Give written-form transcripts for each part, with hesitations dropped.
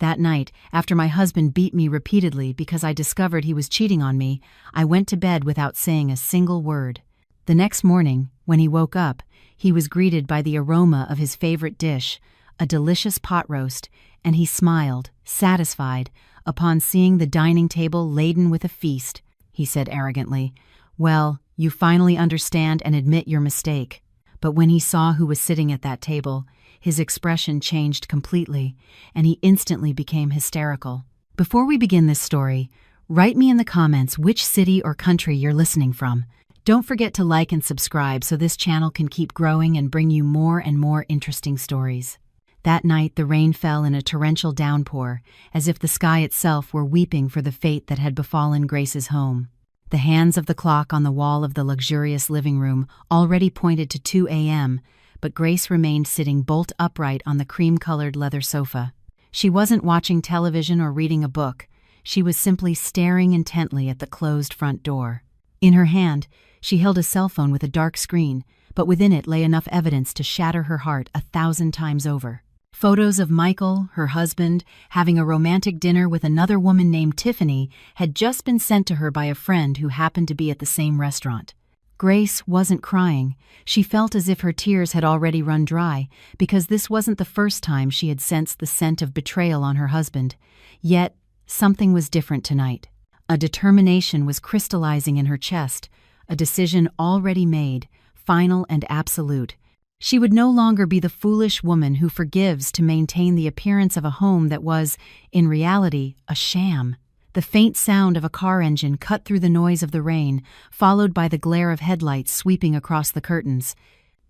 That night, after my husband beat me repeatedly because I discovered he was cheating on me, I went to bed without saying a single word. The next morning, when he woke up, he was greeted by the aroma of his favorite dish, a delicious pot roast, and he smiled, satisfied, upon seeing the dining table laden with a feast. He said arrogantly, "Well, you finally understand and admit your mistake." But when he saw who was sitting at that table, his expression changed completely, and he instantly became hysterical. Before we begin this story, write me in the comments which city or country you're listening from. Don't forget to like and subscribe so this channel can keep growing and bring you more and more interesting stories. That night, the rain fell in a torrential downpour, as if the sky itself were weeping for the fate that had befallen Grace's home. The hands of the clock on the wall of the luxurious living room already pointed to 2 a.m., but Grace remained sitting bolt upright on the cream-colored leather sofa. She wasn't watching television or reading a book. She was simply staring intently at the closed front door. In her hand, she held a cell phone with a dark screen, but within it lay enough evidence to shatter her heart 1,000 times over. Photos of Michael, her husband, having a romantic dinner with another woman named Tiffany had just been sent to her by a friend who happened to be at the same restaurant. Grace wasn't crying. She felt as if her tears had already run dry, because this wasn't the first time she had sensed the scent of betrayal on her husband. Yet, something was different tonight. A determination was crystallizing in her chest, a decision already made, final and absolute. She would no longer be the foolish woman who forgives to maintain the appearance of a home that was, in reality, a sham. The faint sound of a car engine cut through the noise of the rain, followed by the glare of headlights sweeping across the curtains.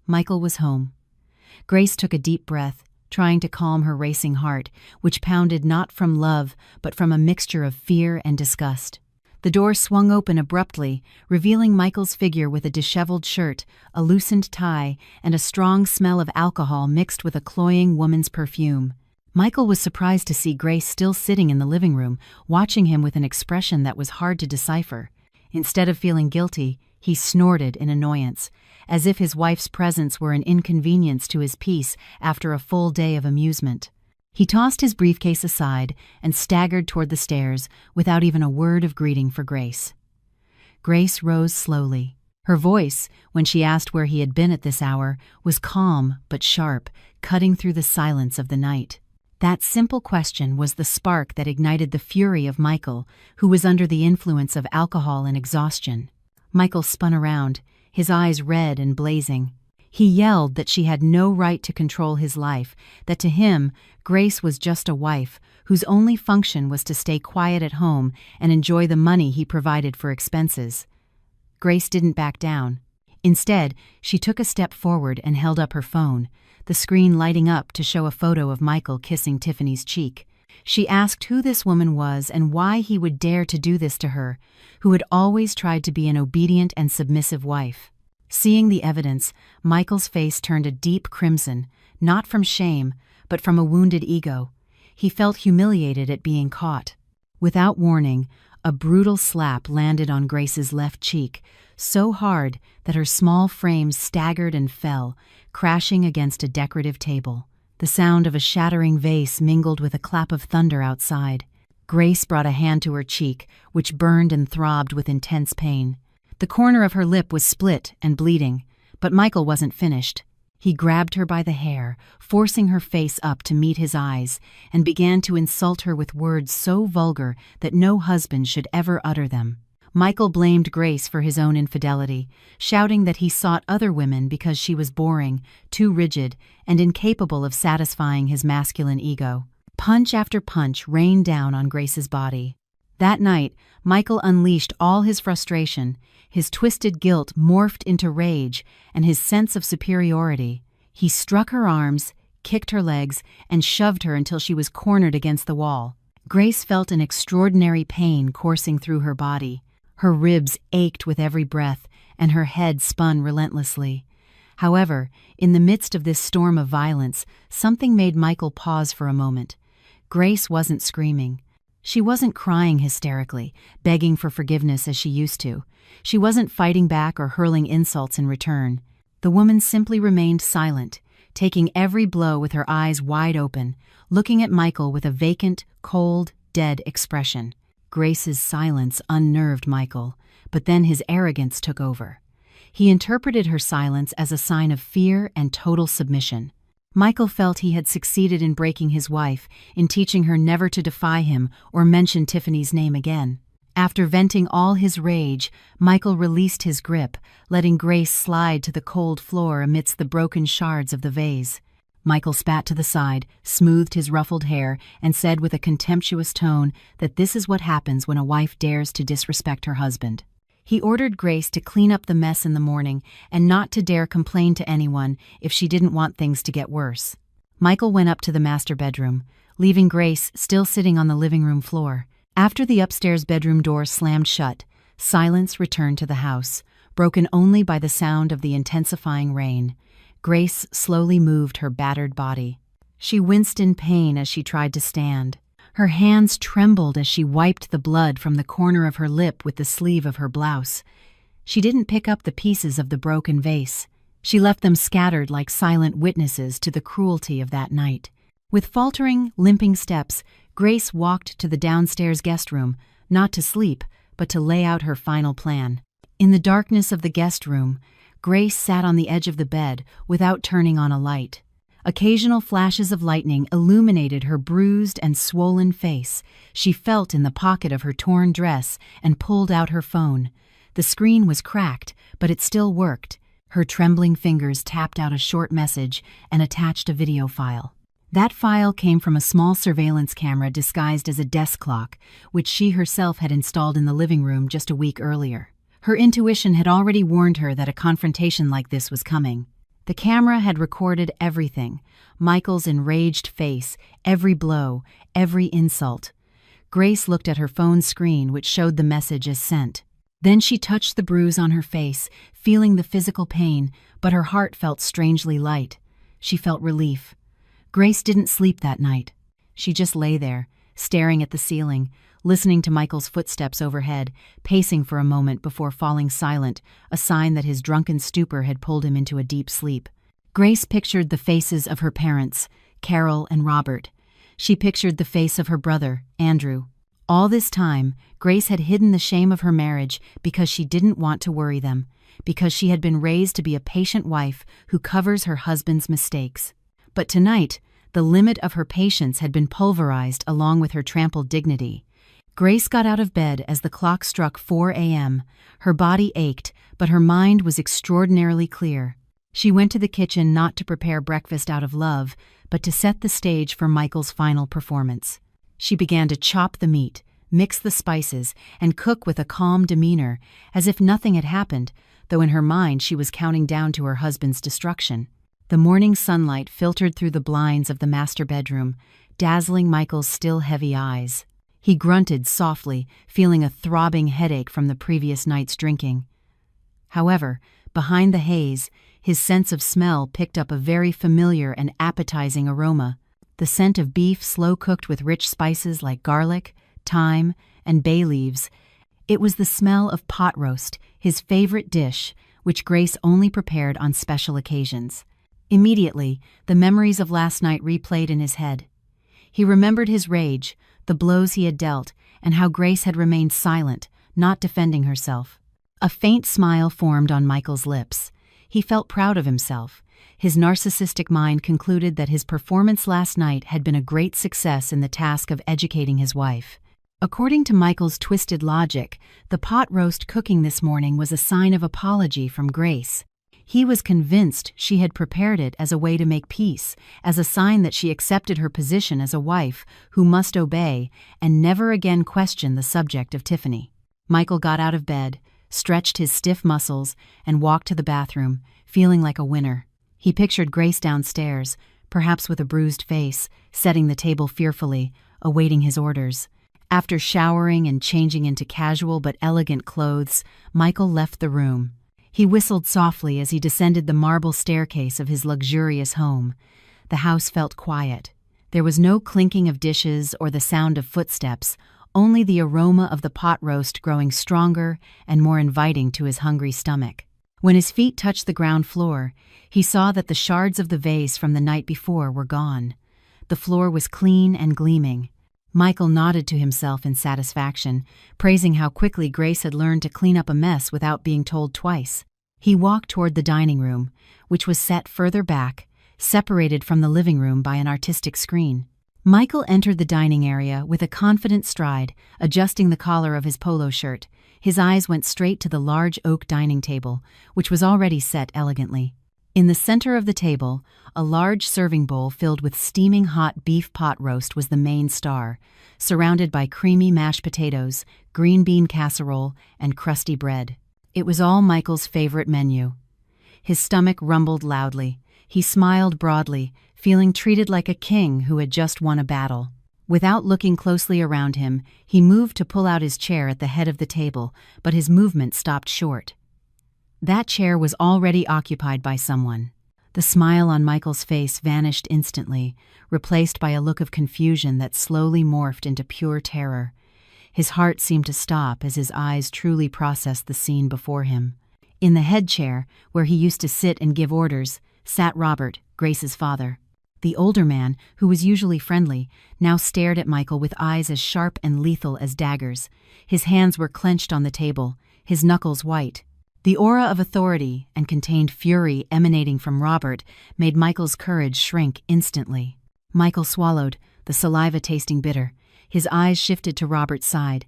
Michael was home. Grace took a deep breath, trying to calm her racing heart, which pounded not from love, but from a mixture of fear and disgust. The door swung open abruptly, revealing Michael's figure with a disheveled shirt, a loosened tie, and a strong smell of alcohol mixed with a cloying woman's perfume. Michael was surprised to see Grace still sitting in the living room, watching him with an expression that was hard to decipher. Instead of feeling guilty, he snorted in annoyance, as if his wife's presence were an inconvenience to his peace after a full day of amusement. He tossed his briefcase aside and staggered toward the stairs without even a word of greeting for Grace. Grace rose slowly. Her voice, when she asked where he had been at this hour, was calm but sharp, cutting through the silence of the night. That simple question was the spark that ignited the fury of Michael, who was under the influence of alcohol and exhaustion. Michael spun around, his eyes red and blazing. He yelled that she had no right to control his life, that to him, Grace was just a wife, whose only function was to stay quiet at home and enjoy the money he provided for expenses. Grace didn't back down. Instead, she took a step forward and held up her phone, the screen lighting up to show a photo of Michael kissing Tiffany's cheek. She asked who this woman was and why he would dare to do this to her, who had always tried to be an obedient and submissive wife. Seeing the evidence, Michael's face turned a deep crimson, not from shame, but from a wounded ego. He felt humiliated at being caught. Without warning, a brutal slap landed on Grace's left cheek, so hard that her small frame staggered and fell, crashing against a decorative table. The sound of a shattering vase mingled with a clap of thunder outside. Grace brought a hand to her cheek, which burned and throbbed with intense pain. The corner of her lip was split and bleeding, but Michael wasn't finished. He grabbed her by the hair, forcing her face up to meet his eyes, and began to insult her with words so vulgar that no husband should ever utter them. Michael blamed Grace for his own infidelity, shouting that he sought other women because she was boring, too rigid, and incapable of satisfying his masculine ego. Punch after punch rained down on Grace's body. That night, Michael unleashed all his frustration. His twisted guilt morphed into rage, and his sense of superiority. He struck her arms, kicked her legs, and shoved her until she was cornered against the wall. Grace felt an extraordinary pain coursing through her body. Her ribs ached with every breath, and her head spun relentlessly. However, in the midst of this storm of violence, something made Michael pause for a moment. Grace wasn't screaming. She wasn't crying hysterically, begging for forgiveness as she used to. She wasn't fighting back or hurling insults in return. The woman simply remained silent. taking every blow with her eyes wide open, looking at Michael with a vacant, cold, dead expression. Grace's silence unnerved Michael, but then his arrogance took over. He interpreted her silence as a sign of fear and total submission. Michael felt he had succeeded in breaking his wife, in teaching her never to defy him or mention Tiffany's name again. After venting all his rage, Michael released his grip, letting Grace slide to the cold floor amidst the broken shards of the vase. Michael spat to the side, smoothed his ruffled hair, and said with a contemptuous tone that this is what happens when a wife dares to disrespect her husband. He ordered Grace to clean up the mess in the morning and not to dare complain to anyone if she didn't want things to get worse. Michael went up to the master bedroom, leaving Grace still sitting on the living room floor. After the upstairs bedroom door slammed shut, silence returned to the house, broken only by the sound of the intensifying rain. Grace slowly moved her battered body. She winced in pain as she tried to stand. Her hands trembled as she wiped the blood from the corner of her lip with the sleeve of her blouse. She didn't pick up the pieces of the broken vase. She left them scattered like silent witnesses to the cruelty of that night. With faltering, limping steps, Grace walked to the downstairs guest room, not to sleep, but to lay out her final plan. In the darkness of the guest room, Grace sat on the edge of the bed without turning on a light. Occasional flashes of lightning illuminated her bruised and swollen face. She felt in the pocket of her torn dress and pulled out her phone. The screen was cracked, but it still worked. Her trembling fingers tapped out a short message and attached a video file. That file came from a small surveillance camera disguised as a desk clock, which she herself had installed in the living room just a week earlier. Her intuition had already warned her that a confrontation like this was coming. The camera had recorded everything: Michael's enraged face, every blow, every insult. Grace looked at her phone screen, which showed the message as sent. Then she touched the bruise on her face, feeling the physical pain, but her heart felt strangely light. She felt relief. Grace didn't sleep that night. She just lay there, staring at the ceiling, listening to Michael's footsteps overhead, pacing for a moment before falling silent, a sign that his drunken stupor had pulled him into a deep sleep. Grace pictured the faces of her parents, Carol and Robert. She pictured the face of her brother, Andrew. All this time, Grace had hidden the shame of her marriage because she didn't want to worry them, because she had been raised to be a patient wife who covers her husband's mistakes. But tonight, the limit of her patience had been pulverized along with her trampled dignity. Grace got out of bed as the clock struck 4 a.m. Her body ached, but her mind was extraordinarily clear. She went to the kitchen not to prepare breakfast out of love, but to set the stage for Michael's final performance. She began to chop the meat, mix the spices, and cook with a calm demeanor, as if nothing had happened, though in her mind she was counting down to her husband's destruction. The morning sunlight filtered through the blinds of the master bedroom, dazzling Michael's still heavy eyes. He grunted softly, feeling a throbbing headache from the previous night's drinking. However, behind the haze, his sense of smell picked up a very familiar and appetizing aroma, the scent of beef slow-cooked with rich spices like garlic, thyme, and bay leaves. It was the smell of pot roast, his favorite dish, which Grace only prepared on special occasions. Immediately, the memories of last night replayed in his head. He remembered his rage, the blows he had dealt, and how Grace had remained silent, not defending herself. A faint smile formed on Michael's lips. He felt proud of himself. His narcissistic mind concluded that his performance last night had been a great success in the task of educating his wife. According to Michael's twisted logic, the pot roast cooking this morning was a sign of apology from Grace. He was convinced she had prepared it as a way to make peace, as a sign that she accepted her position as a wife who must obey and never again question the subject of Tiffany. Michael got out of bed, stretched his stiff muscles, and walked to the bathroom, feeling like a winner. He pictured Grace downstairs, perhaps with a bruised face, setting the table fearfully, awaiting his orders. After showering and changing into casual but elegant clothes, Michael left the room. He whistled softly as he descended the marble staircase of his luxurious home. The house felt quiet. There was no clinking of dishes or the sound of footsteps, only the aroma of the pot roast growing stronger and more inviting to his hungry stomach. When his feet touched the ground floor, he saw that the shards of the vase from the night before were gone. The floor was clean and gleaming. Michael nodded to himself in satisfaction, praising how quickly Grace had learned to clean up a mess without being told twice. He walked toward the dining room, which was set further back, separated from the living room by an artistic screen. Michael entered the dining area with a confident stride, adjusting the collar of his polo shirt. His eyes went straight to the large oak dining table, which was already set elegantly. In the center of the table, a large serving bowl filled with steaming hot beef pot roast was the main star, surrounded by creamy mashed potatoes, green bean casserole, and crusty bread. It was all Michael's favorite menu. His stomach rumbled loudly. He smiled broadly, feeling treated like a king who had just won a battle. Without looking closely around him, he moved to pull out his chair at the head of the table, but his movement stopped short. That chair was already occupied by someone. The smile on Michael's face vanished instantly, replaced by a look of confusion that slowly morphed into pure terror. His heart seemed to stop as his eyes truly processed the scene before him. In the head chair, where he used to sit and give orders, sat Robert, Grace's father. The older man, who was usually friendly, now stared at Michael with eyes as sharp and lethal as daggers. His hands were clenched on the table, his knuckles white. The aura of authority and contained fury emanating from Robert made Michael's courage shrink instantly. Michael swallowed, the saliva tasting bitter. His eyes shifted to Robert's side.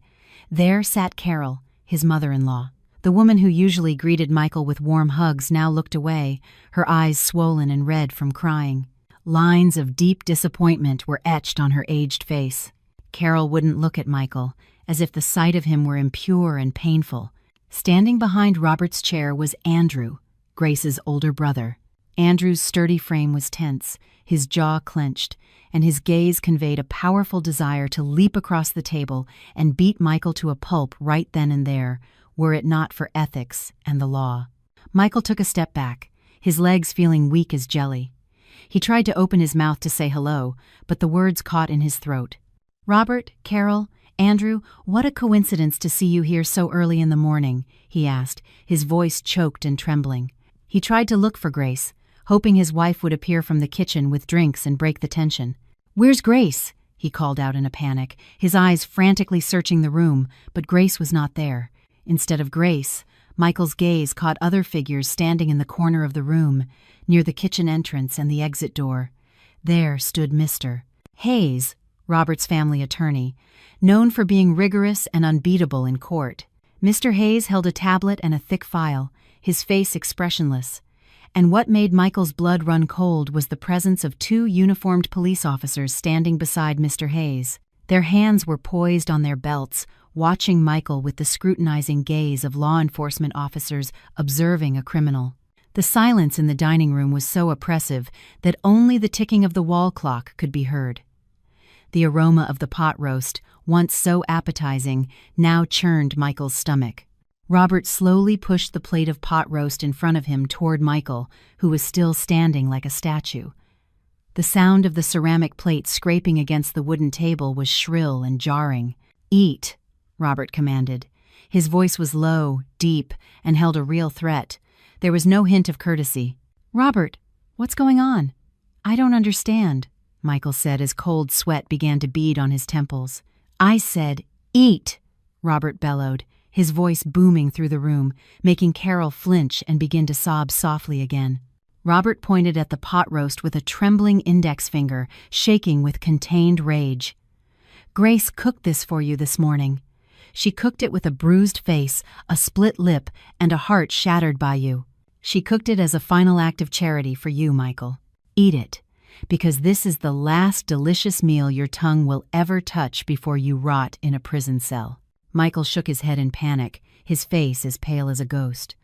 There sat Carol, his mother-in-law. The woman who usually greeted Michael with warm hugs now looked away, her eyes swollen and red from crying. Lines of deep disappointment were etched on her aged face. Carol wouldn't look at Michael, as if the sight of him were impure and painful. Standing behind Robert's chair was Andrew, Grace's older brother. Andrew's sturdy frame was tense, his jaw clenched, and his gaze conveyed a powerful desire to leap across the table and beat Michael to a pulp right then and there, were it not for ethics and the law. Michael took a step back, his legs feeling weak as jelly. He tried to open his mouth to say hello, but the words caught in his throat. "Robert, Carol, Andrew, what a coincidence to see you here so early in the morning," he asked, his voice choked and trembling. He tried to look for Grace, hoping his wife would appear from the kitchen with drinks and break the tension. "Where's Grace?" he called out in a panic, his eyes frantically searching the room, but Grace was not there. Instead of Grace, Michael's gaze caught other figures standing in the corner of the room, near the kitchen entrance and the exit door. There stood Mr. Hayes, Robert's family attorney, known for being rigorous and unbeatable in court. Mr. Hayes held a tablet and a thick file, his face expressionless. And what made Michael's blood run cold was the presence of two uniformed police officers standing beside Mr. Hayes. Their hands were poised on their belts, watching Michael with the scrutinizing gaze of law enforcement officers observing a criminal. The silence in the dining room was so oppressive that only the ticking of the wall clock could be heard. The aroma of the pot roast, once so appetizing, now churned Michael's stomach. Robert slowly pushed the plate of pot roast in front of him toward Michael, who was still standing like a statue. The sound of the ceramic plate scraping against the wooden table was shrill and jarring. "Eat," Robert commanded. His voice was low, deep, and held a real threat. There was no hint of courtesy. "Robert, what's going on?" "I don't understand," Michael said as cold sweat began to bead on his temples. "I said, eat," Robert bellowed, his voice booming through the room, making Carol flinch and begin to sob softly again. Robert pointed at the pot roast with a trembling index finger, shaking with contained rage. "Grace cooked this for you this morning. She cooked it with a bruised face, a split lip, and a heart shattered by you. She cooked it as a final act of charity for you, Michael. Eat it, because this is the last delicious meal your tongue will ever touch before you rot in a prison cell." Michael shook his head in panic, his face as pale as a ghost.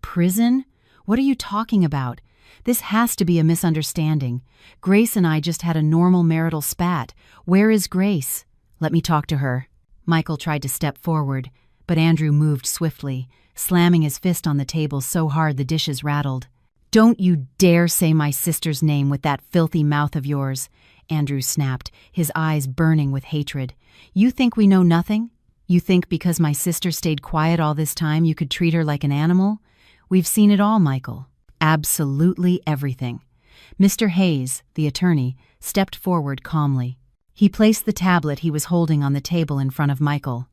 "Prison? What are you talking about? This has to be a misunderstanding. Grace and I just had a normal marital spat. Where is Grace? Let me talk to her." Michael tried to step forward, but Andrew moved swiftly, slamming his fist on the table so hard the dishes rattled. "Don't you dare say my sister's name with that filthy mouth of yours," Andrew snapped, his eyes burning with hatred. "You think we know nothing? You think because my sister stayed quiet all this time you could treat her like an animal? We've seen it all, Michael. Absolutely everything. Mr. Hayes, the attorney, stepped forward calmly. He placed the tablet he was holding on the table in front of Michael.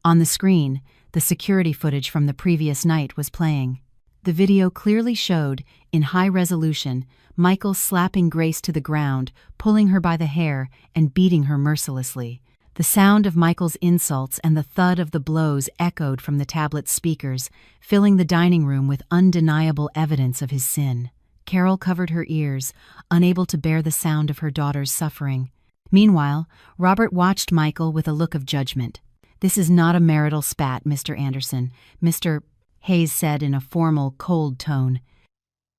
On the screen, the security footage from the previous night was playing. The video clearly showed, in high resolution, Michael slapping Grace to the ground, pulling her by the hair, and beating her mercilessly. The sound of Michael's insults and the thud of the blows echoed from the tablet's speakers, filling the dining room with undeniable evidence of his sin. Carol covered her ears, unable to bear the sound of her daughter's suffering. Meanwhile, Robert watched Michael with a look of judgment. "This is not a marital spat, Mr. Anderson," Mr. Hayes said in a formal, cold tone.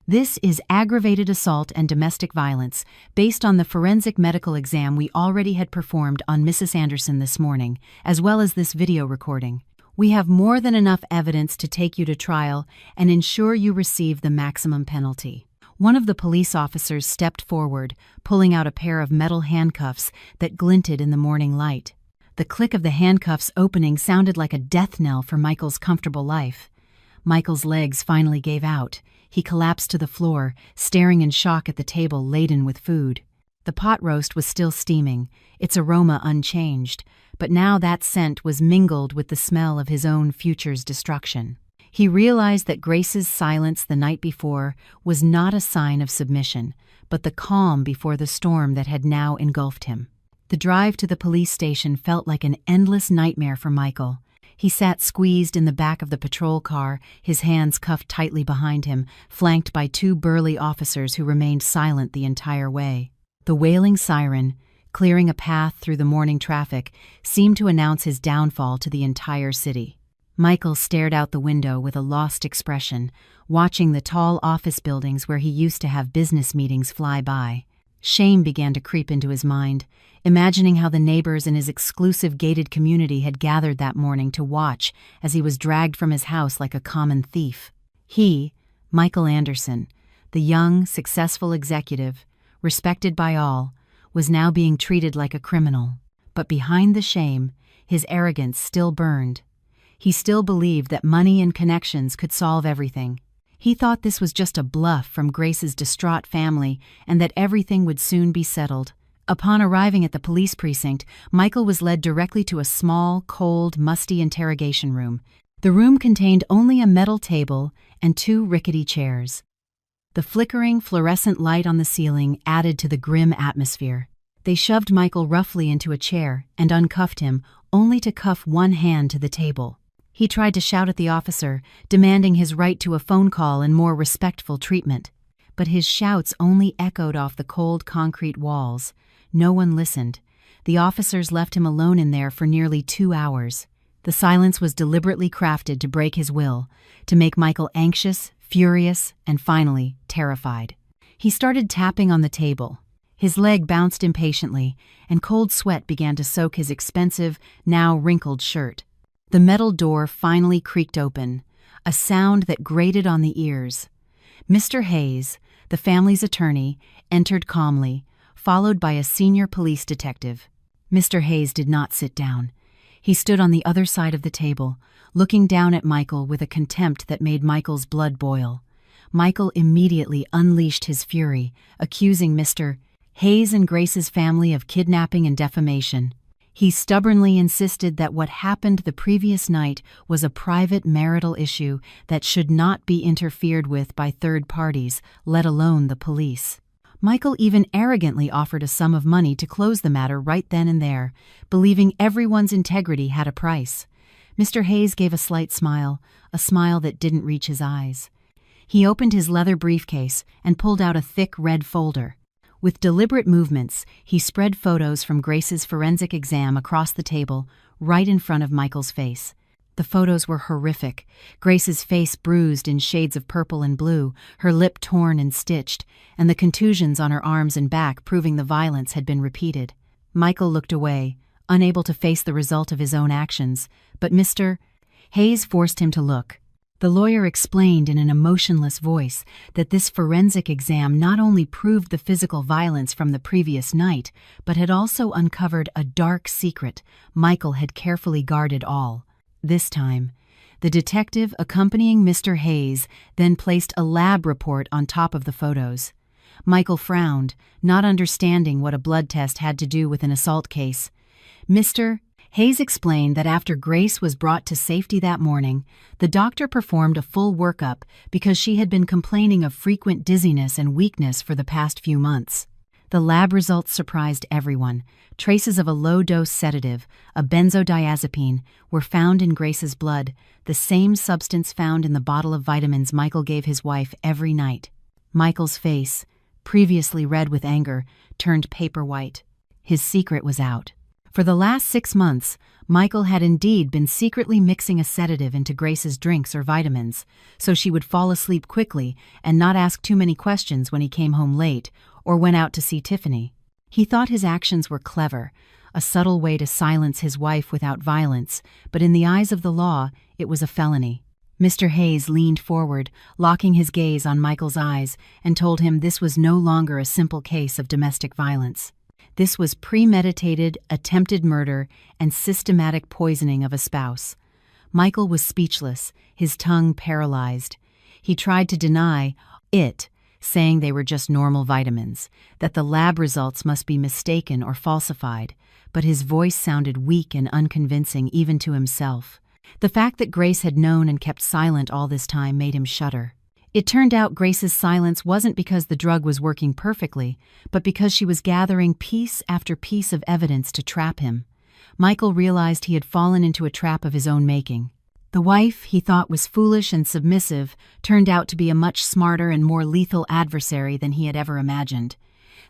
"This is aggravated assault and domestic violence, based on the forensic medical exam we already had performed on Mrs. Anderson this morning, as well as this video recording. We have more than enough evidence to take you to trial and ensure you receive the maximum penalty." One of the police officers stepped forward, pulling out a pair of metal handcuffs that glinted in the morning light. The click of the handcuffs opening sounded like a death knell for Michael's comfortable life. Michael's legs finally gave out. He collapsed to the floor, staring in shock at the table laden with food. The pot roast was still steaming, its aroma unchanged, but now that scent was mingled with the smell of his own future's destruction. He realized that Grace's silence the night before was not a sign of submission, but the calm before the storm that had now engulfed him. The drive to the police station felt like an endless nightmare for Michael. He sat squeezed in the back of the patrol car, his hands cuffed tightly behind him, flanked by two burly officers who remained silent the entire way. The wailing siren, clearing a path through the morning traffic, seemed to announce his downfall to the entire city. Michael stared out the window with a lost expression, watching the tall office buildings where he used to have business meetings fly by. Shame began to creep into his mind, imagining how the neighbors in his exclusive gated community had gathered that morning to watch as he was dragged from his house like a common thief. He, Michael Anderson, the young, successful executive, respected by all, was now being treated like a criminal. But behind the shame, his arrogance still burned. He still believed that money and connections could solve everything. He thought this was just a bluff from Grace's distraught family and that everything would soon be settled. Upon arriving at the police precinct, Michael was led directly to a small, cold, musty interrogation room. The room contained only a metal table and two rickety chairs. The flickering, fluorescent light on the ceiling added to the grim atmosphere. They shoved Michael roughly into a chair and uncuffed him, only to cuff one hand to the table. He tried to shout at the officer, demanding his right to a phone call and more respectful treatment. But his shouts only echoed off the cold concrete walls. No one listened. The officers left him alone in there for nearly 2 hours. The silence was deliberately crafted to break his will, to make Michael anxious, furious, and finally, terrified. He started tapping on the table. His leg bounced impatiently, and cold sweat began to soak his expensive, now wrinkled shirt. The metal door finally creaked open, a sound that grated on the ears. Mr. Hayes, the family's attorney, entered calmly, followed by a senior police detective. Mr. Hayes did not sit down. He stood on the other side of the table, looking down at Michael with a contempt that made Michael's blood boil. Michael immediately unleashed his fury, accusing Mr. Hayes and Grace's family of kidnapping and defamation. He stubbornly insisted that what happened the previous night was a private marital issue that should not be interfered with by third parties, let alone the police. Michael even arrogantly offered a sum of money to close the matter right then and there, believing everyone's integrity had a price. Mr. Hayes gave a slight smile, a smile that didn't reach his eyes. He opened his leather briefcase and pulled out a thick red folder. With deliberate movements, he spread photos from Grace's forensic exam across the table, right in front of Michael's face. The photos were horrific. Grace's face bruised in shades of purple and blue, her lip torn and stitched, and the contusions on her arms and back proving the violence had been repeated. Michael looked away, unable to face the result of his own actions, but Mr. Hayes forced him to look. The lawyer explained in an emotionless voice that this forensic exam not only proved the physical violence from the previous night, but had also uncovered a dark secret Michael had carefully guarded all. This time, The detective accompanying Mr. Hayes then placed a lab report on top of the photos. Michael frowned, not understanding what a blood test had to do with an assault case. Mr. Hayes explained that after Grace was brought to safety that morning, the doctor performed a full workup because she had been complaining of frequent dizziness and weakness for the past few months. The lab results surprised everyone. Traces of a low-dose sedative, a benzodiazepine, were found in Grace's blood, the same substance found in the bottle of vitamins Michael gave his wife every night. Michael's face, previously red with anger, turned paper white. His secret was out. For the last 6 months, Michael had indeed been secretly mixing a sedative into Grace's drinks or vitamins, so she would fall asleep quickly and not ask too many questions when he came home late or went out to see Tiffany. He thought his actions were clever, a subtle way to silence his wife without violence, but in the eyes of the law, it was a felony. Mr. Hayes leaned forward, locking his gaze on Michael's eyes, and told him this was no longer a simple case of domestic violence. This was premeditated, attempted murder, and systematic poisoning of a spouse. Michael was speechless, his tongue paralyzed. He tried to deny it, saying they were just normal vitamins, that the lab results must be mistaken or falsified, but his voice sounded weak and unconvincing even to himself. The fact that Grace had known and kept silent all this time made him shudder. It turned out Grace's silence wasn't because the drug was working perfectly, but because she was gathering piece after piece of evidence to trap him. Michael realized he had fallen into a trap of his own making. The wife he thought was foolish and submissive turned out to be a much smarter and more lethal adversary than he had ever imagined.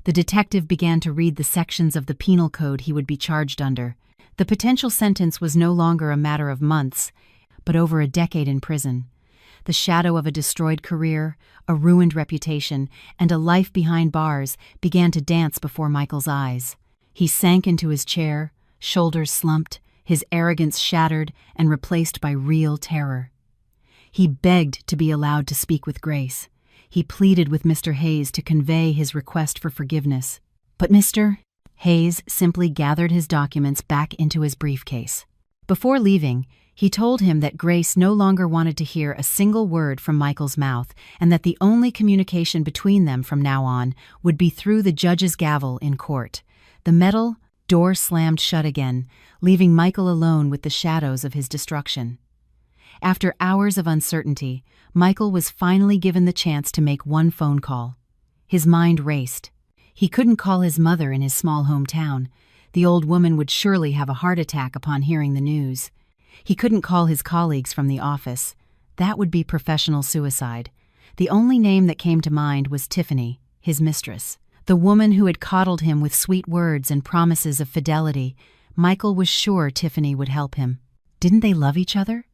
The detective began to read the sections of the penal code he would be charged under. The potential sentence was no longer a matter of months, but over a decade in prison. The shadow of a destroyed career, a ruined reputation, and a life behind bars began to dance before Michael's eyes. He sank into his chair, shoulders slumped, his arrogance shattered and replaced by real terror. He begged to be allowed to speak with Grace. He pleaded with Mr. Hayes to convey his request for forgiveness. But Mr. Hayes simply gathered his documents back into his briefcase. Before leaving, he told him that Grace no longer wanted to hear a single word from Michael's mouth and that the only communication between them from now on would be through the judge's gavel in court. The metal door slammed shut again, leaving Michael alone with the shadows of his destruction. After hours of uncertainty, Michael was finally given the chance to make one phone call. His mind raced. He couldn't call his mother in his small hometown. The old woman would surely have a heart attack upon hearing the news. He couldn't call his colleagues from the office. That would be professional suicide. The only name that came to mind was Tiffany, his mistress. The woman who had coddled him with sweet words and promises of fidelity. Michael was sure Tiffany would help him. Didn't they love each other?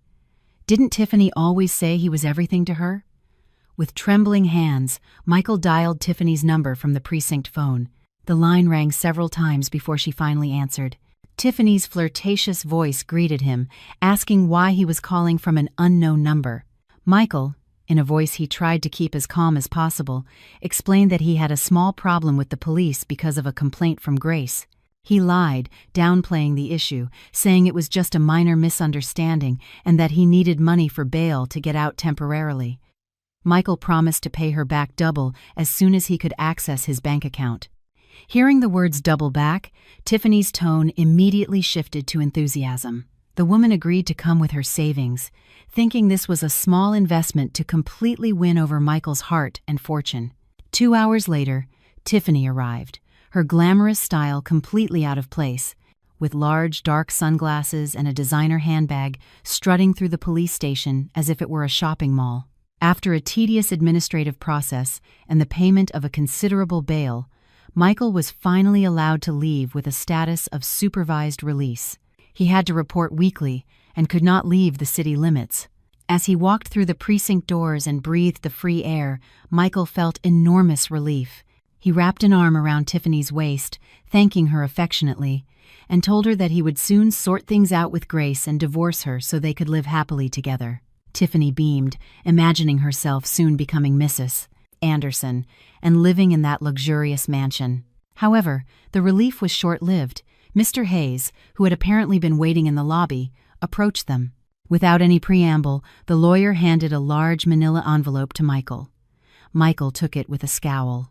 Didn't Tiffany always say he was everything to her? With trembling hands, Michael dialed Tiffany's number from the precinct phone. The line rang several times before she finally answered. Tiffany's flirtatious voice greeted him, asking why he was calling from an unknown number. Michael, in a voice he tried to keep as calm as possible, explained that he had a small problem with the police because of a complaint from Grace. He lied, downplaying the issue, saying it was just a minor misunderstanding and that he needed money for bail to get out temporarily. Michael promised to pay her back double as soon as he could access his bank account. Hearing the words double back, Tiffany's tone immediately shifted to enthusiasm. The woman agreed to come with her savings, thinking this was a small investment to completely win over Michael's heart and fortune. 2 hours later, Tiffany arrived, her glamorous style completely out of place, with large dark sunglasses and a designer handbag strutting through the police station as if it were a shopping mall. After a tedious administrative process and the payment of a considerable bail, Michael was finally allowed to leave with a status of supervised release. He had to report weekly and could not leave the city limits. As he walked through the precinct doors and breathed the free air, Michael felt enormous relief. He wrapped an arm around Tiffany's waist, thanking her affectionately, and told her that he would soon sort things out with Grace and divorce her so they could live happily together. Tiffany beamed, imagining herself soon becoming Mrs. Anderson and living in that luxurious mansion. However, the relief was short-lived. Mr. Hayes, who had apparently been waiting in the lobby, approached them. Without any preamble, the lawyer handed a large manila envelope to Michael. Michael took it with a scowl.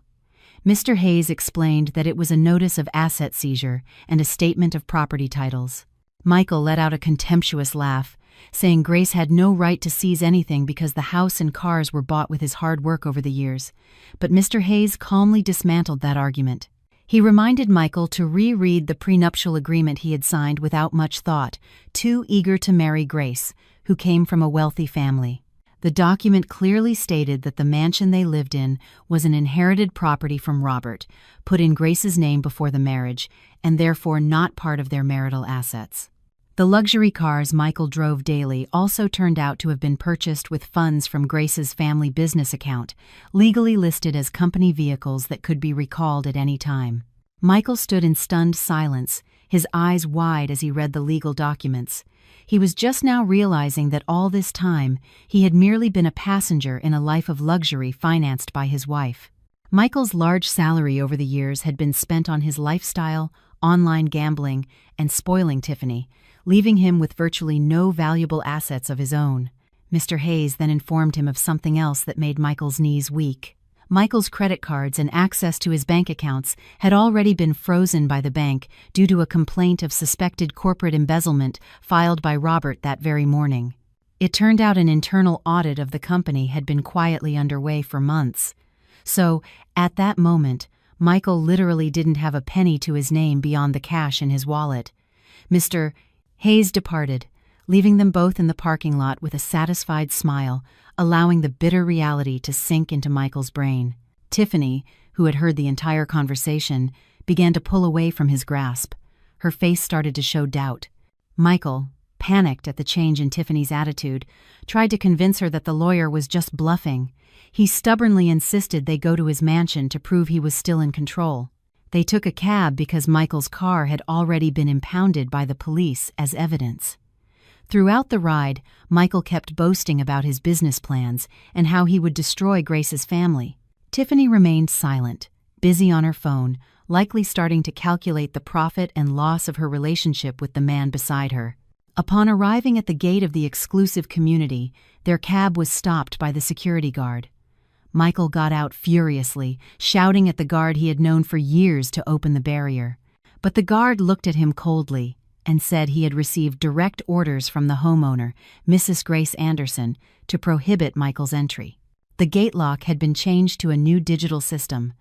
Mr. Hayes explained that it was a notice of asset seizure and a statement of property titles. Michael let out a contemptuous laugh, saying Grace had no right to seize anything because the house and cars were bought with his hard work over the years. But Mr. Hayes calmly dismantled that argument. He reminded Michael to reread the prenuptial agreement he had signed without much thought, too eager to marry Grace, who came from a wealthy family. The document clearly stated that the mansion they lived in was an inherited property from Robert, put in Grace's name before the marriage, and therefore not part of their marital assets. The luxury cars Michael drove daily also turned out to have been purchased with funds from Grace's family business account, legally listed as company vehicles that could be recalled at any time. Michael stood in stunned silence, his eyes wide as he read the legal documents. He was just now realizing that all this time, he had merely been a passenger in a life of luxury financed by his wife. Michael's large salary over the years had been spent on his lifestyle, online gambling, and spoiling Tiffany, leaving him with virtually no valuable assets of his own. Mr. Hayes then informed him of something else that made Michael's knees weak. Michael's credit cards and access to his bank accounts had already been frozen by the bank due to a complaint of suspected corporate embezzlement filed by Robert that very morning. It turned out an internal audit of the company had been quietly underway for months. So, at that moment, Michael literally didn't have a penny to his name beyond the cash in his wallet. Mr. Hayes departed, leaving them both in the parking lot with a satisfied smile, allowing the bitter reality to sink into Michael's brain. Tiffany, who had heard the entire conversation, began to pull away from his grasp. Her face started to show doubt. Michael, panicked at the change in Tiffany's attitude, tried to convince her that the lawyer was just bluffing. He stubbornly insisted they go to his mansion to prove he was still in control. They took a cab because Michael's car had already been impounded by the police as evidence. Throughout the ride, Michael kept boasting about his business plans and how he would destroy Grace's family. Tiffany remained silent, busy on her phone, likely starting to calculate the profit and loss of her relationship with the man beside her. Upon arriving at the gate of the exclusive community, their cab was stopped by the security guard. Michael got out furiously, shouting at the guard he had known for years to open the barrier. But the guard looked at him coldly and said he had received direct orders from the homeowner, Mrs. Grace Anderson, to prohibit Michael's entry. The gate lock had been changed to a new digital system.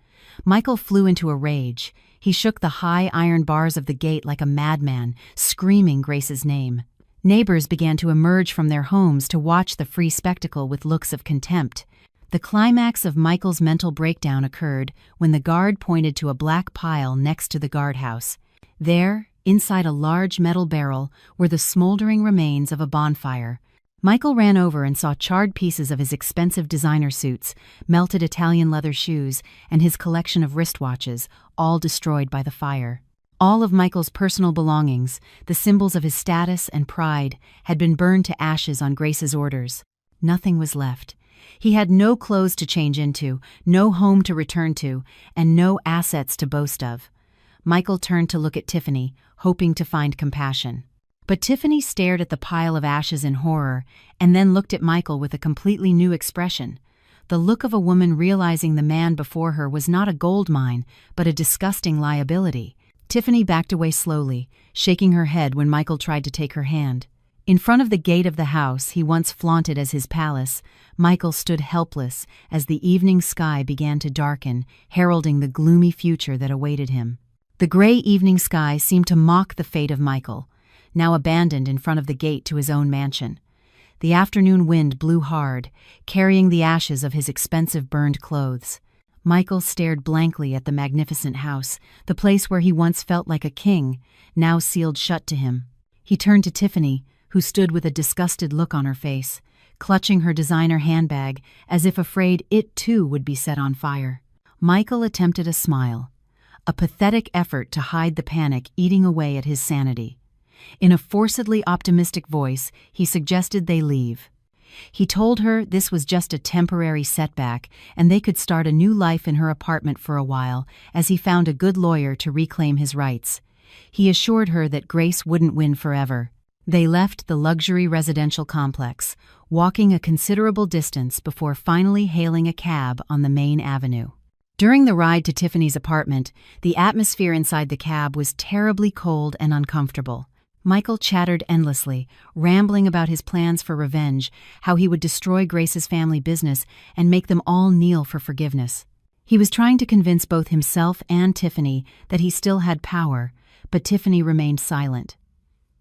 Michael flew into a rage. He shook the high iron bars of the gate like a madman, screaming Grace's name. Neighbors began to emerge from their homes to watch the free spectacle with looks of contempt. The climax of Michael's mental breakdown occurred when the guard pointed to a black pile next to the guardhouse. There, inside a large metal barrel, were the smoldering remains of a bonfire. Michael ran over and saw charred pieces of his expensive designer suits, melted Italian leather shoes, and his collection of wristwatches, all destroyed by the fire. All of Michael's personal belongings, the symbols of his status and pride, had been burned to ashes on Grace's orders. Nothing was left. He had no clothes to change into, no home to return to, and no assets to boast of. Michael turned to look at Tiffany, hoping to find compassion. But Tiffany stared at the pile of ashes in horror, and then looked at Michael with a completely new expression. The look of a woman realizing the man before her was not a gold mine, but a disgusting liability. Tiffany backed away slowly, shaking her head when Michael tried to take her hand. In front of the gate of the house he once flaunted as his palace, Michael stood helpless as the evening sky began to darken, heralding the gloomy future that awaited him. The gray evening sky seemed to mock the fate of Michael, now abandoned in front of the gate to his own mansion. The afternoon wind blew hard, carrying the ashes of his expensive burned clothes. Michael stared blankly at the magnificent house, the place where he once felt like a king, now sealed shut to him. He turned to Tiffany, who stood with a disgusted look on her face, clutching her designer handbag as if afraid it too would be set on fire. Michael attempted a smile, a pathetic effort to hide the panic eating away at his sanity. In a forcedly optimistic voice, he suggested they leave. He told her this was just a temporary setback and they could start a new life in her apartment for a while as he found a good lawyer to reclaim his rights. He assured her that Grace wouldn't win forever. They left the luxury residential complex, walking a considerable distance before finally hailing a cab on the main avenue. During the ride to Tiffany's apartment, the atmosphere inside the cab was terribly cold and uncomfortable. Michael chattered endlessly, rambling about his plans for revenge, how he would destroy Grace's family business and make them all kneel for forgiveness. He was trying to convince both himself and Tiffany that he still had power, but Tiffany remained silent.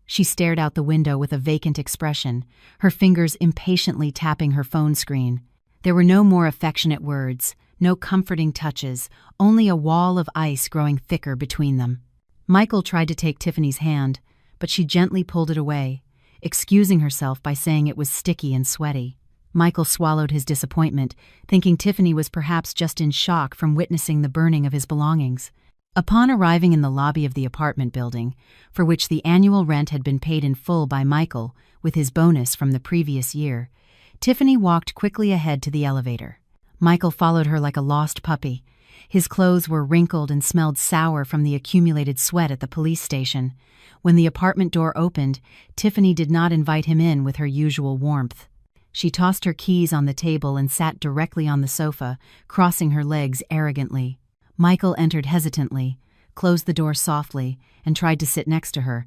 She stared out the window with a vacant expression, her fingers impatiently tapping her phone screen. There were no more affectionate words, no comforting touches, only a wall of ice growing thicker between them. Michael tried to take Tiffany's hand, but she gently pulled it away, excusing herself by saying it was sticky and sweaty. Michael swallowed his disappointment, thinking Tiffany was perhaps just in shock from witnessing the burning of his belongings. Upon arriving in the lobby of the apartment building, for which the annual rent had been paid in full by Michael with his bonus from the previous year, Tiffany walked quickly ahead to the elevator. Michael followed her like a lost puppy. His clothes were wrinkled and smelled sour from the accumulated sweat at the police station. When the apartment door opened, Tiffany did not invite him in with her usual warmth. She tossed her keys on the table and sat directly on the sofa, crossing her legs arrogantly. Michael entered hesitantly, closed the door softly, and tried to sit next to her.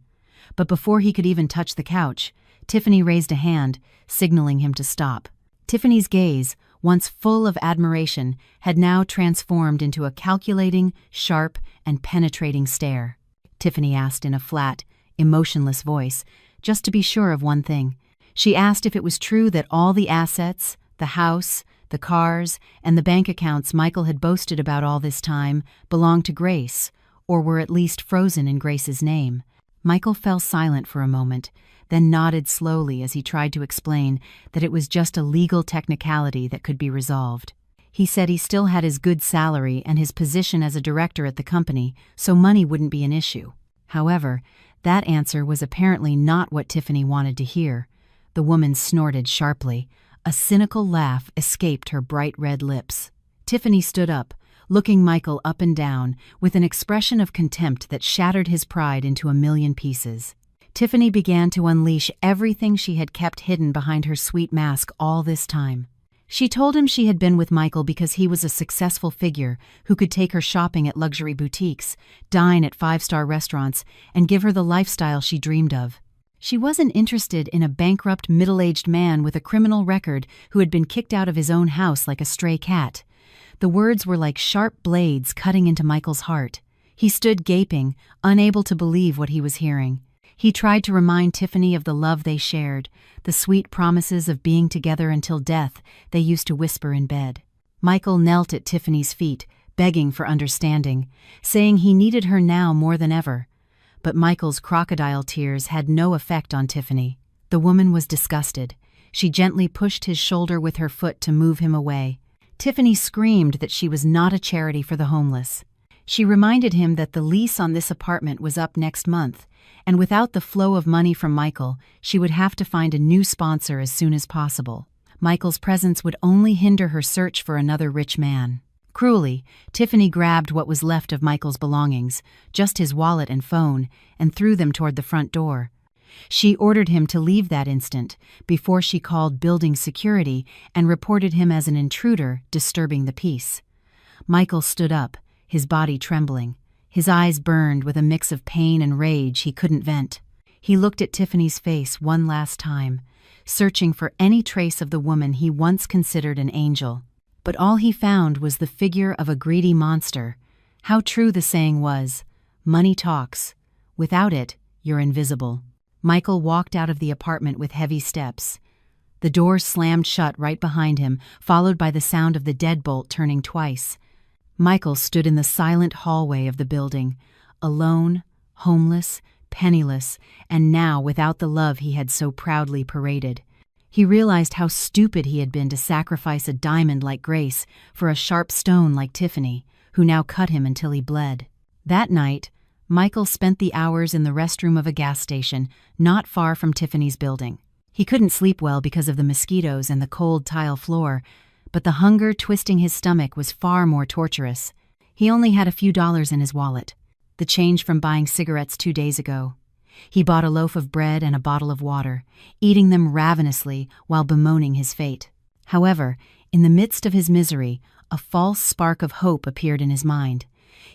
But before he could even touch the couch, Tiffany raised a hand, signaling him to stop. Tiffany's gaze, once full of admiration, had now transformed into a calculating, sharp, and penetrating stare. Tiffany asked in a flat, emotionless voice, just to be sure of one thing. She asked if it was true that all the assets, the house, the cars, and the bank accounts Michael had boasted about all this time belonged to Grace, or were at least frozen in Grace's name. Michael fell silent for a moment, then nodded slowly as he tried to explain that it was just a legal technicality that could be resolved. He said he still had his good salary and his position as a director at the company, so money wouldn't be an issue. However, that answer was apparently not what Tiffany wanted to hear. The woman snorted sharply. A cynical laugh escaped her bright red lips. Tiffany stood up, looking Michael up and down, with an expression of contempt that shattered his pride into a million pieces. Tiffany began to unleash everything she had kept hidden behind her sweet mask all this time. She told him she had been with Michael because he was a successful figure who could take her shopping at luxury boutiques, dine at five-star restaurants, and give her the lifestyle she dreamed of. She wasn't interested in a bankrupt middle-aged man with a criminal record who had been kicked out of his own house like a stray cat. The words were like sharp blades cutting into Michael's heart. He stood gaping, unable to believe what he was hearing. He tried to remind Tiffany of the love they shared, the sweet promises of being together until death they used to whisper in bed. Michael knelt at Tiffany's feet, begging for understanding, saying he needed her now more than ever. But Michael's crocodile tears had no effect on Tiffany. The woman was disgusted. She gently pushed his shoulder with her foot to move him away. Tiffany screamed that she was not a charity for the homeless. She reminded him that the lease on this apartment was up next month, and without the flow of money from Michael, she would have to find a new sponsor as soon as possible. Michael's presence would only hinder her search for another rich man. Cruelly, Tiffany grabbed what was left of Michael's belongings, just his wallet and phone, and threw them toward the front door. She ordered him to leave that instant, before she called building security and reported him as an intruder disturbing the peace. Michael stood up, his body trembling. His eyes burned with a mix of pain and rage he couldn't vent. He looked at Tiffany's face one last time, searching for any trace of the woman he once considered an angel. But all he found was the figure of a greedy monster. How true the saying was, money talks. Without it, you're invisible. Michael walked out of the apartment with heavy steps. The door slammed shut right behind him, followed by the sound of the deadbolt turning twice. Michael stood in the silent hallway of the building, alone, homeless, penniless, and now without the love he had so proudly paraded. He realized how stupid he had been to sacrifice a diamond like Grace for a sharp stone like Tiffany, who now cut him until he bled. That night, Michael spent the hours in the restroom of a gas station not far from Tiffany's building. He couldn't sleep well because of the mosquitoes and the cold tile floor, but the hunger twisting his stomach was far more torturous. He only had a few dollars in his wallet, the change from buying cigarettes 2 days ago. He bought a loaf of bread and a bottle of water, eating them ravenously while bemoaning his fate. However, in the midst of his misery, a false spark of hope appeared in his mind.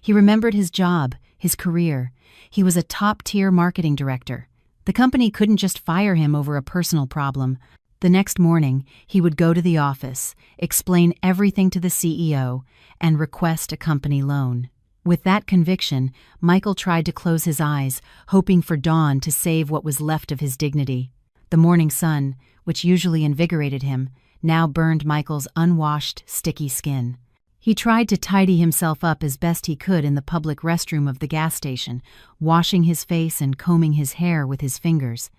He remembered his job, his career. He was a top-tier marketing director. The company couldn't just fire him over a personal problem. The next morning, he would go to the office, explain everything to the CEO, and request a company loan. With that conviction, Michael tried to close his eyes, hoping for dawn to save what was left of his dignity. The morning sun, which usually invigorated him, now burned Michael's unwashed, sticky skin. He tried to tidy himself up as best he could in the public restroom of the gas station, washing his face and combing his hair with his fingers.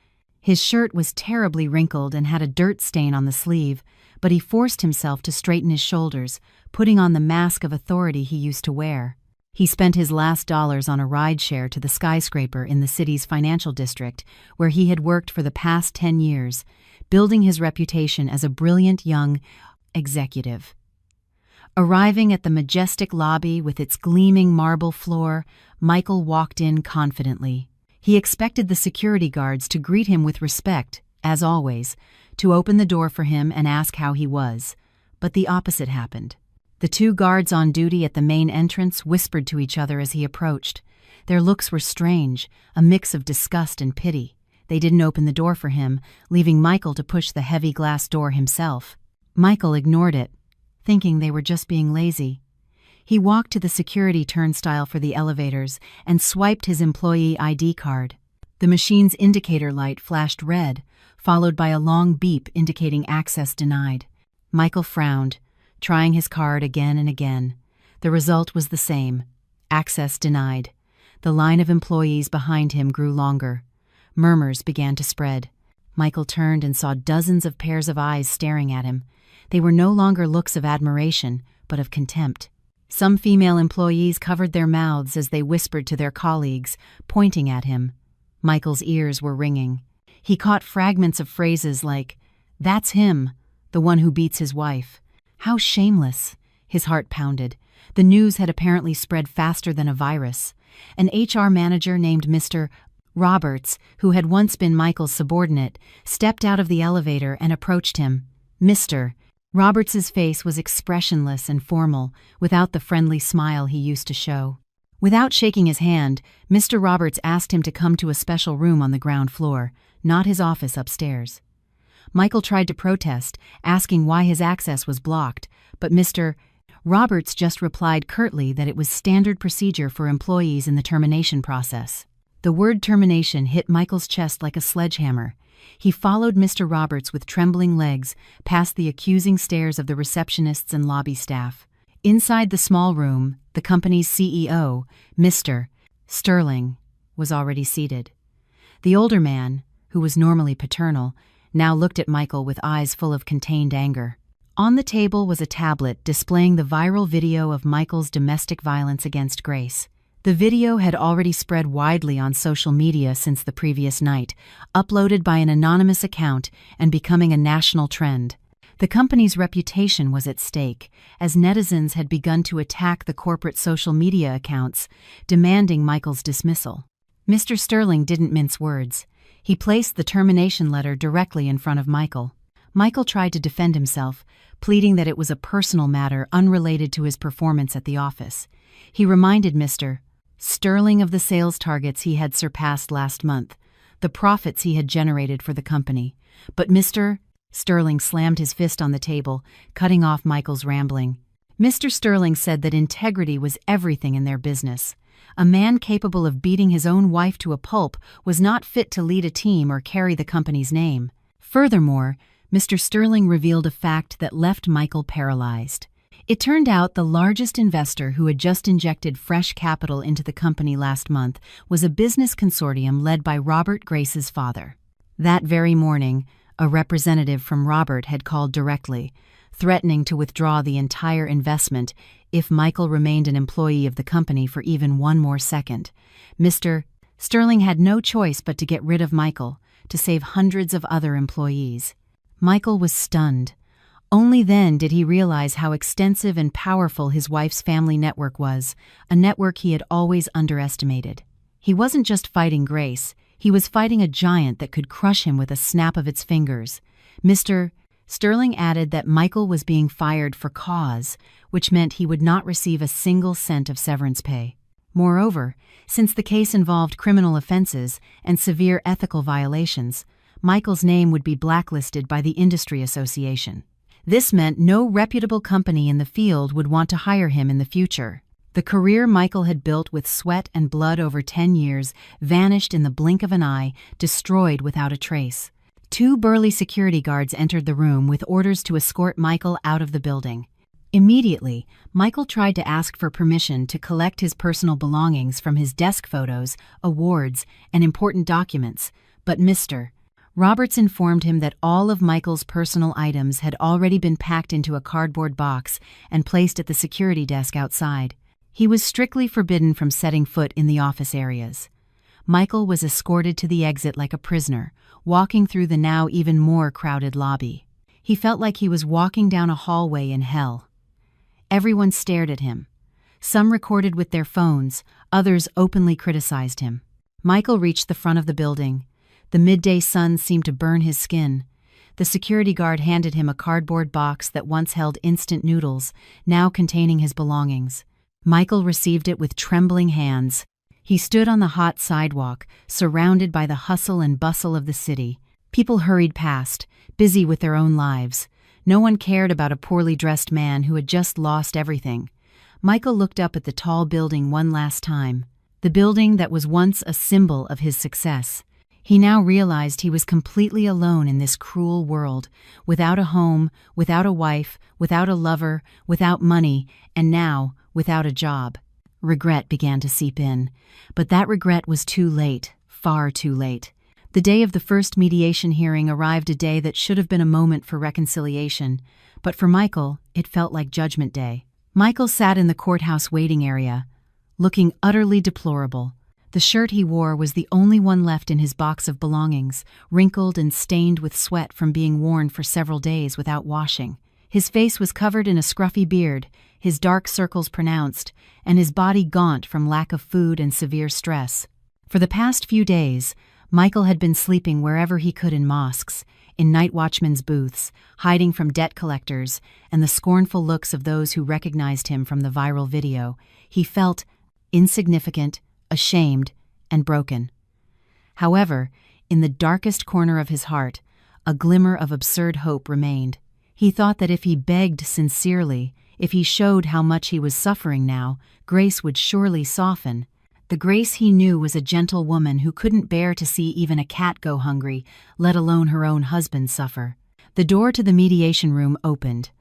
His shirt was terribly wrinkled and had a dirt stain on the sleeve, but he forced himself to straighten his shoulders, putting on the mask of authority he used to wear. He spent his last dollars on a rideshare to the skyscraper in the city's financial district, where he had worked for the past 10 years, building his reputation as a brilliant young executive. Arriving at the majestic lobby with its gleaming marble floor, Michael walked in confidently. He expected the security guards to greet him with respect, as always, to open the door for him and ask how he was. But the opposite happened. The two guards on duty at the main entrance whispered to each other as he approached. Their looks were strange, a mix of disgust and pity. They didn't open the door for him, leaving Michael to push the heavy glass door himself. Michael ignored it, thinking they were just being lazy. He walked to the security turnstile for the elevators and swiped his employee ID card. The machine's indicator light flashed red, followed by a long beep indicating access denied. Michael frowned, trying his card again and again. The result was the same: access denied. The line of employees behind him grew longer. Murmurs began to spread. Michael turned and saw dozens of pairs of eyes staring at him. They were no longer looks of admiration, but of contempt. Some female employees covered their mouths as they whispered to their colleagues, pointing at him. Michael's ears were ringing. He caught fragments of phrases like, "That's him, the one who beats his wife." How shameless! His heart pounded. The news had apparently spread faster than a virus. An HR manager named Mr. Roberts, who had once been Michael's subordinate, stepped out of the elevator and approached him. Mr. Roberts's face was expressionless and formal, without the friendly smile he used to show. Without shaking his hand, Mr. Roberts asked him to come to a special room on the ground floor, not his office upstairs. Michael tried to protest, asking why his access was blocked, but Mr. Roberts just replied curtly that it was standard procedure for employees in the termination process. The word termination hit Michael's chest like a sledgehammer. He followed Mr. Roberts with trembling legs past the accusing stares of the receptionists and lobby staff. Inside the small room, the company's CEO, Mr. Sterling, was already seated. The older man, who was normally paternal, now looked at Michael with eyes full of contained anger. On the table was a tablet displaying the viral video of Michael's domestic violence against Grace. The video had already spread widely on social media since the previous night, uploaded by an anonymous account and becoming a national trend. The company's reputation was at stake, as netizens had begun to attack the corporate social media accounts, demanding Michael's dismissal. Mr. Sterling didn't mince words. He placed the termination letter directly in front of Michael. Michael tried to defend himself, pleading that it was a personal matter unrelated to his performance at the office. He reminded Mr. Sterling of the sales targets he had surpassed last month, the profits he had generated for the company. But Mr. Sterling slammed his fist on the table, cutting off Michael's rambling. Mr. Sterling said that integrity was everything in their business. A man capable of beating his own wife to a pulp was not fit to lead a team or carry the company's name. Furthermore, Mr. Sterling revealed a fact that left Michael paralyzed. It turned out the largest investor who had just injected fresh capital into the company last month was a business consortium led by Robert Grace's father. That very morning, a representative from Robert had called directly, threatening to withdraw the entire investment if Michael remained an employee of the company for even one more second. Mr. Sterling had no choice but to get rid of Michael to save hundreds of other employees. Michael was stunned. Only then did he realize how extensive and powerful his wife's family network was, a network he had always underestimated. He wasn't just fighting Grace, He was fighting a giant that could crush him with a snap of its fingers. Mr. Sterling added that Michael was being fired for cause, which meant he would not receive a single cent of severance pay. Moreover, since the case involved criminal offenses and severe ethical violations, Michael's name would be blacklisted by the industry association. This meant no reputable company in the field would want to hire him in the future. The career Michael had built with sweat and blood over 10 years vanished in the blink of an eye, destroyed without a trace. 2 burly security guards entered the room with orders to escort Michael out of the building. Immediately, Michael tried to ask for permission to collect his personal belongings from his desk photos, awards, and important documents, but Mr. Roberts informed him that all of Michael's personal items had already been packed into a cardboard box and placed at the security desk outside. He was strictly forbidden from setting foot in the office areas. Michael was escorted to the exit like a prisoner, walking through the now even more crowded lobby. He felt like he was walking down a hallway in hell. Everyone stared at him. Some recorded with their phones, others openly criticized him. Michael reached the front of the building. The midday sun seemed to burn his skin. The security guard handed him a cardboard box that once held instant noodles, now containing his belongings. Michael received it with trembling hands. He stood on the hot sidewalk, surrounded by the hustle and bustle of the city. People hurried past, busy with their own lives. No one cared about a poorly dressed man who had just lost everything. Michael looked up at the tall building one last time, the building that was once a symbol of his success. He now realized he was completely alone in this cruel world, without a home, without a wife, without a lover, without money, and now without a job. Regret began to seep in, but that regret was too late, far too late. The day of the first mediation hearing arrived, a day that should have been a moment for reconciliation, but for Michael, it felt like Judgment Day. Michael sat in the courthouse waiting area, looking utterly deplorable. The shirt he wore was the only one left in his box of belongings, wrinkled and stained with sweat from being worn for several days without washing. His face was covered in a scruffy beard, his dark circles pronounced, and his body gaunt from lack of food and severe stress. For the past few days, Michael had been sleeping wherever he could in mosques, in night watchmen's booths, hiding from debt collectors, and the scornful looks of those who recognized him from the viral video. He felt insignificant, ashamed, and broken. However, in the darkest corner of his heart, a glimmer of absurd hope remained. He thought that if he begged sincerely, if he showed how much he was suffering now, Grace would surely soften. The Grace he knew was a gentle woman who couldn't bear to see even a cat go hungry, let alone her own husband suffer. The door to the mediation room opened.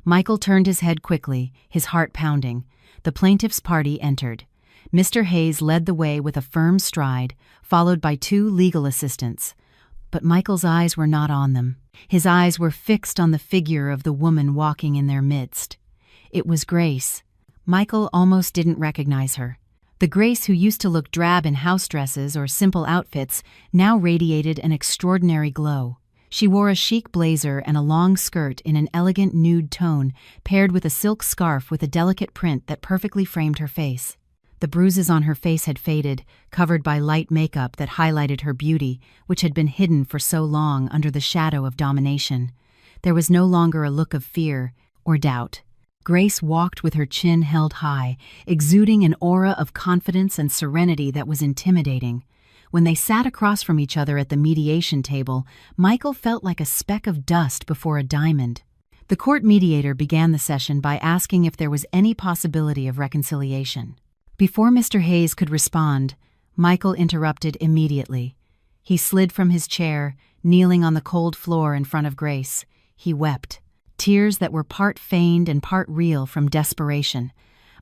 Michael turned his head quickly, his heart pounding. The plaintiff's party entered. Mr. Hayes led the way with a firm stride, followed by 2 legal assistants. But Michael's eyes were not on them. His eyes were fixed on the figure of the woman walking in their midst. It was Grace. Michael almost didn't recognize her. The Grace who used to look drab in house dresses or simple outfits now radiated an extraordinary glow. She wore a chic blazer and a long skirt in an elegant nude tone, paired with a silk scarf with a delicate print that perfectly framed her face. The bruises on her face had faded, covered by light makeup that highlighted her beauty, which had been hidden for so long under the shadow of domination. There was no longer a look of fear or doubt. Grace walked with her chin held high, exuding an aura of confidence and serenity that was intimidating. When they sat across from each other at the mediation table, Michael felt like a speck of dust before a diamond. The court mediator began the session by asking if there was any possibility of reconciliation. Before Mr. Hayes could respond, Michael interrupted immediately. He slid from his chair, kneeling on the cold floor in front of Grace. He wept, tears that were part feigned and part real from desperation.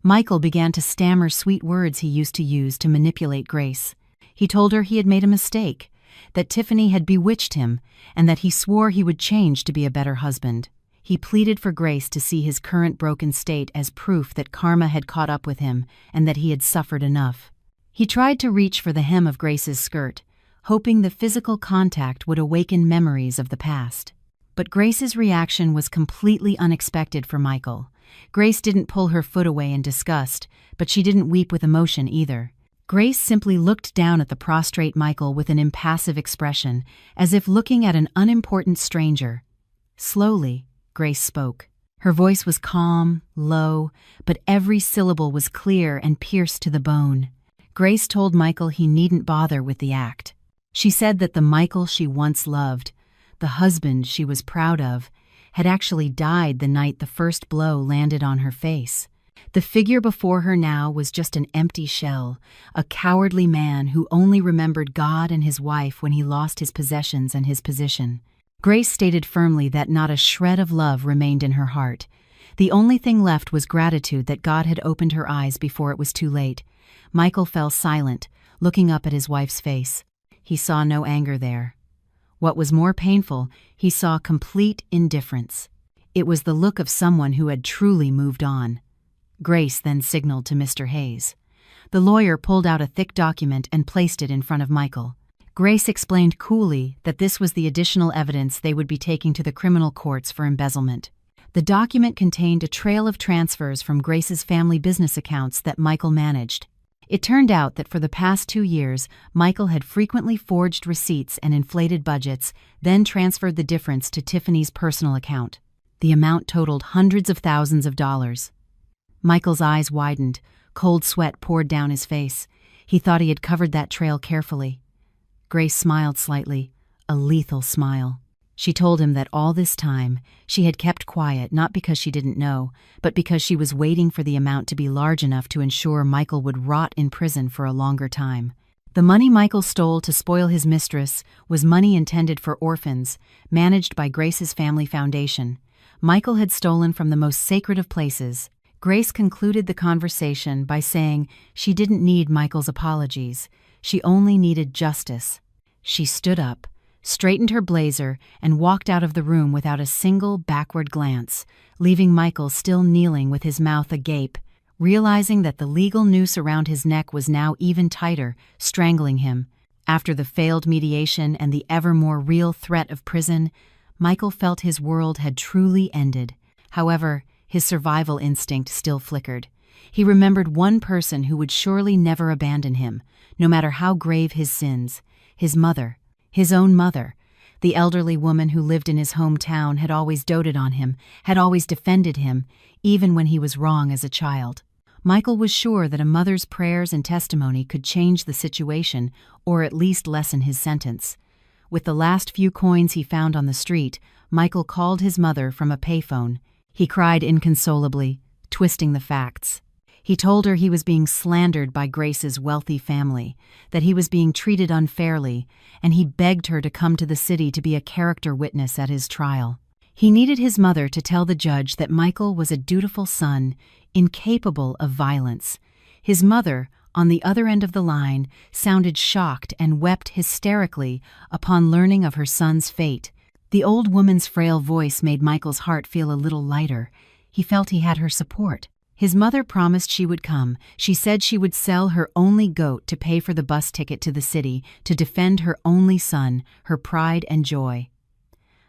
Michael began to stammer sweet words he used to use to manipulate Grace. He told her he had made a mistake, that Tiffany had bewitched him, and that he swore he would change to be a better husband. He pleaded for Grace to see his current broken state as proof that karma had caught up with him and that he had suffered enough. He tried to reach for the hem of Grace's skirt, hoping the physical contact would awaken memories of the past. But Grace's reaction was completely unexpected for Michael. Grace didn't pull her foot away in disgust, but she didn't weep with emotion either. Grace simply looked down at the prostrate Michael with an impassive expression, as if looking at an unimportant stranger. Slowly, Grace spoke. Her voice was calm, low, but every syllable was clear and pierced to the bone. Grace told Michael he needn't bother with the act. She said that the Michael she once loved, the husband she was proud of, had actually died the night the first blow landed on her face. The figure before her now was just an empty shell, a cowardly man who only remembered God and his wife when he lost his possessions and his position. Grace stated firmly that not a shred of love remained in her heart. The only thing left was gratitude that God had opened her eyes before it was too late. Michael fell silent, looking up at his wife's face. He saw no anger there. What was more painful, he saw complete indifference. It was the look of someone who had truly moved on. Grace then signaled to Mr. Hayes. The lawyer pulled out a thick document and placed it in front of Michael. Grace explained coolly that this was the additional evidence they would be taking to the criminal courts for embezzlement. The document contained a trail of transfers from Grace's family business accounts that Michael managed. It turned out that for the past 2 years, Michael had frequently forged receipts and inflated budgets, then transferred the difference to Tiffany's personal account. The amount totaled hundreds of thousands of dollars. Michael's eyes widened. Cold sweat poured down his face. He thought he had covered that trail carefully. Grace smiled slightly, a lethal smile. She told him that all this time, she had kept quiet not because she didn't know, but because she was waiting for the amount to be large enough to ensure Michael would rot in prison for a longer time. The money Michael stole to spoil his mistress was money intended for orphans, managed by Grace's family foundation. Michael had stolen from the most sacred of places. Grace concluded the conversation by saying she didn't need Michael's apologies. She only needed justice. She stood up, straightened her blazer, and walked out of the room without a single backward glance, leaving Michael still kneeling with his mouth agape, realizing that the legal noose around his neck was now even tighter, strangling him. After the failed mediation and the ever more real threat of prison, Michael felt his world had truly ended. However, his survival instinct still flickered. He remembered one person who would surely never abandon him, no matter how grave his sins. His mother. His own mother. The elderly woman who lived in his hometown had always doted on him, had always defended him, even when he was wrong as a child. Michael was sure that a mother's prayers and testimony could change the situation, or at least lessen his sentence. With the last few coins he found on the street, Michael called his mother from a payphone. He cried inconsolably, twisting the facts. He told her he was being slandered by Grace's wealthy family, that he was being treated unfairly, and he begged her to come to the city to be a character witness at his trial. He needed his mother to tell the judge that Michael was a dutiful son, incapable of violence. His mother, on the other end of the line, sounded shocked and wept hysterically upon learning of her son's fate. The old woman's frail voice made Michael's heart feel a little lighter. He felt he had her support. His mother promised she would come. She said she would sell her only goat to pay for the bus ticket to the city, to defend her only son, her pride and joy.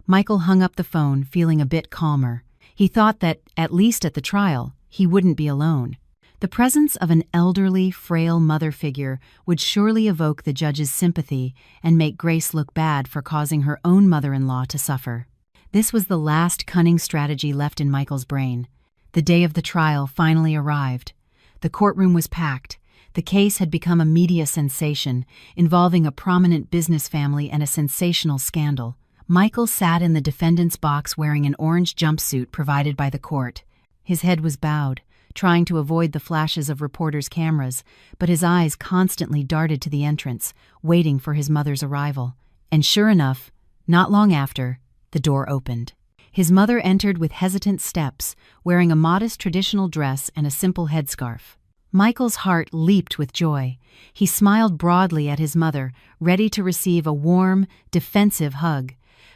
Michael hung up the phone, feeling a bit calmer. He thought that, at least at the trial, he wouldn't be alone. The presence of an elderly, frail mother figure would surely evoke the judge's sympathy and make Grace look bad for causing her own mother-in-law to suffer. This was the last cunning strategy left in Michael's brain. The day of the trial finally arrived. The courtroom was packed. The case had become a media sensation, involving a prominent business family and a sensational scandal. Michael sat in the defendant's box wearing an orange jumpsuit provided by the court. His head was bowed, trying to avoid the flashes of reporters' cameras, but his eyes constantly darted to the entrance, waiting for his mother's arrival. And sure enough, not long after, the door opened. His mother entered with hesitant steps, wearing a modest traditional dress and a simple headscarf. Michael's heart leaped with joy. He smiled broadly at his mother, ready to receive a warm, defensive hug.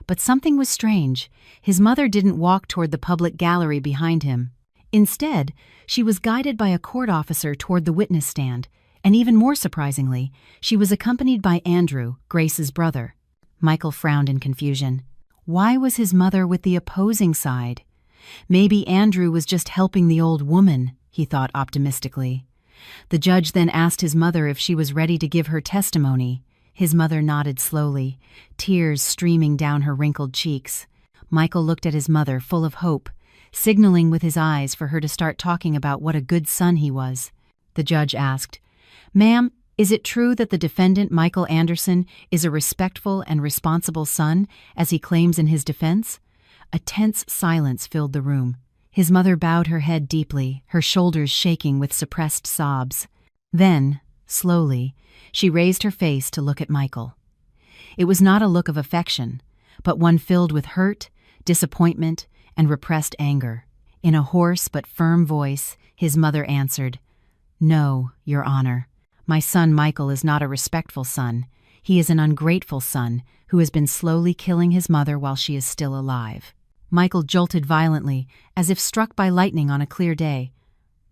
But something was strange. His mother didn't walk toward the public gallery behind him. Instead, she was guided by a court officer toward the witness stand, and even more surprisingly, she was accompanied by Andrew, Grace's brother. Michael frowned in confusion. Why was his mother with the opposing side? Maybe Andrew was just helping the old woman, he thought optimistically. The judge then asked his mother if she was ready to give her testimony. His mother nodded slowly, tears streaming down her wrinkled cheeks. Michael looked at his mother, full of hope, signaling with his eyes for her to start talking about what a good son he was. The judge asked, "Ma'am, is it true that the defendant, Michael Anderson, is a respectful and responsible son, as he claims in his defense?" A tense silence filled the room. His mother bowed her head deeply, her shoulders shaking with suppressed sobs. Then, slowly, she raised her face to look at Michael. It was not a look of affection, but one filled with hurt, disappointment, and repressed anger. In a hoarse but firm voice, his mother answered, "No, Your Honor. My son Michael is not a respectful son. He is an ungrateful son who has been slowly killing his mother while she is still alive." Michael jolted violently, as if struck by lightning on a clear day.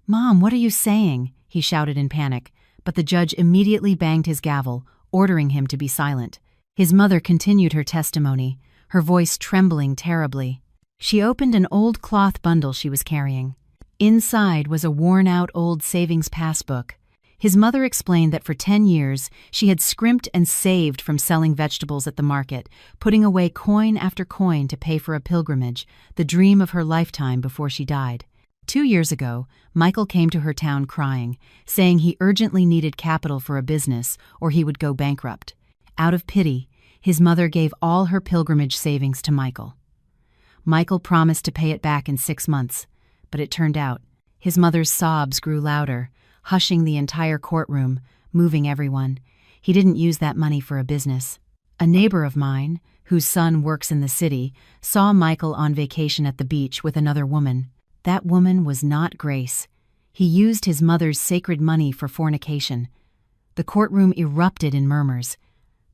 "Mom, what are you saying?" he shouted in panic, but the judge immediately banged his gavel, ordering him to be silent. His mother continued her testimony, her voice trembling terribly. She opened an old cloth bundle she was carrying. Inside was a worn-out old savings passbook. His mother explained that for 10 years she had scrimped and saved from selling vegetables at the market, putting away coin after coin to pay for a pilgrimage, the dream of her lifetime before she died. 2 years ago, Michael came to her town crying, saying he urgently needed capital for a business or he would go bankrupt. Out of pity, his mother gave all her pilgrimage savings to Michael. Michael promised to pay it back in 6 months, but it turned out his mother's sobs grew louder, hushing the entire courtroom, moving everyone. He didn't use that money for a business. A neighbor of mine, whose son works in the city, saw Michael on vacation at the beach with another woman. That woman was not Grace. He used his mother's sacred money for fornication. The courtroom erupted in murmurs.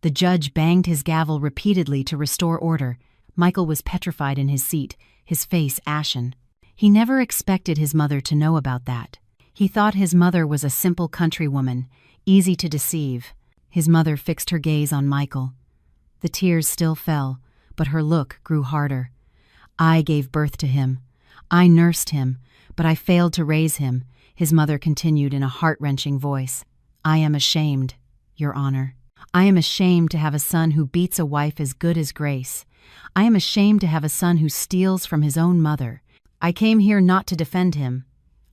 The judge banged his gavel repeatedly to restore order. Michael was petrified in his seat, his face ashen. He never expected his mother to know about that. He thought his mother was a simple countrywoman, easy to deceive. His mother fixed her gaze on Michael. The tears still fell, but her look grew harder. "I gave birth to him. I nursed him, but I failed to raise him," his mother continued in a heart-wrenching voice. "I am ashamed, Your Honor. I am ashamed to have a son who beats a wife as good as Grace. I am ashamed to have a son who steals from his own mother. I came here not to defend him.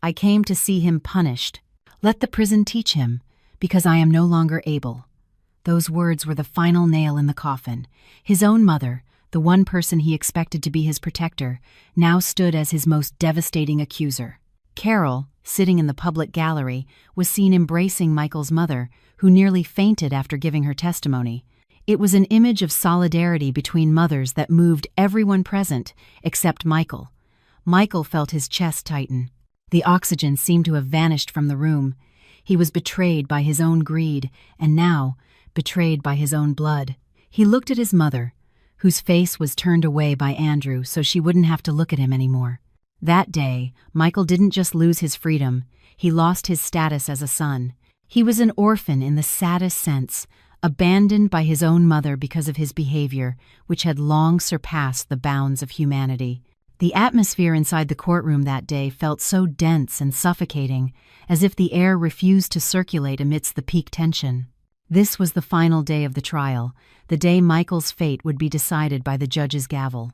I came to see him punished. Let the prison teach him, because I am no longer able." Those words were the final nail in the coffin. His own mother, the one person he expected to be his protector, now stood as his most devastating accuser. Carol, sitting in the public gallery, was seen embracing Michael's mother, who nearly fainted after giving her testimony. It was an image of solidarity between mothers that moved everyone present, except Michael. Michael felt his chest tighten. The oxygen seemed to have vanished from the room. He was betrayed by his own greed, and now, betrayed by his own blood. He looked at his mother, whose face was turned away by Andrew so she wouldn't have to look at him anymore. That day, Michael didn't just lose his freedom, he lost his status as a son. He was an orphan in the saddest sense, abandoned by his own mother because of his behavior, which had long surpassed the bounds of humanity. The atmosphere inside the courtroom that day felt so dense and suffocating, as if the air refused to circulate amidst the peak tension. This was the final day of the trial, the day Michael's fate would be decided by the judge's gavel.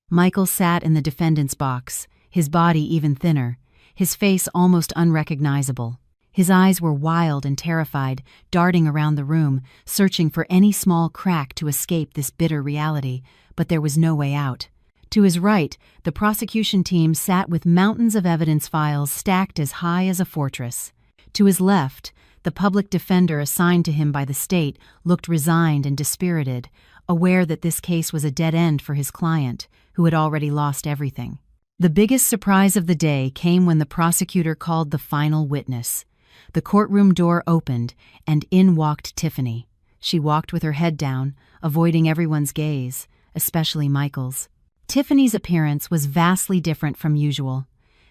Michael sat in the defendant's box, his body even thinner, his face almost unrecognizable. His eyes were wild and terrified, darting around the room, searching for any small crack to escape this bitter reality, but there was no way out. To his right, the prosecution team sat with mountains of evidence files stacked as high as a fortress. To his left, the public defender assigned to him by the state looked resigned and dispirited, aware that this case was a dead end for his client, who had already lost everything. The biggest surprise of the day came when the prosecutor called the final witness. The courtroom door opened, and in walked Tiffany. She walked with her head down, avoiding everyone's gaze, especially Michael's. Tiffany's appearance was vastly different from usual.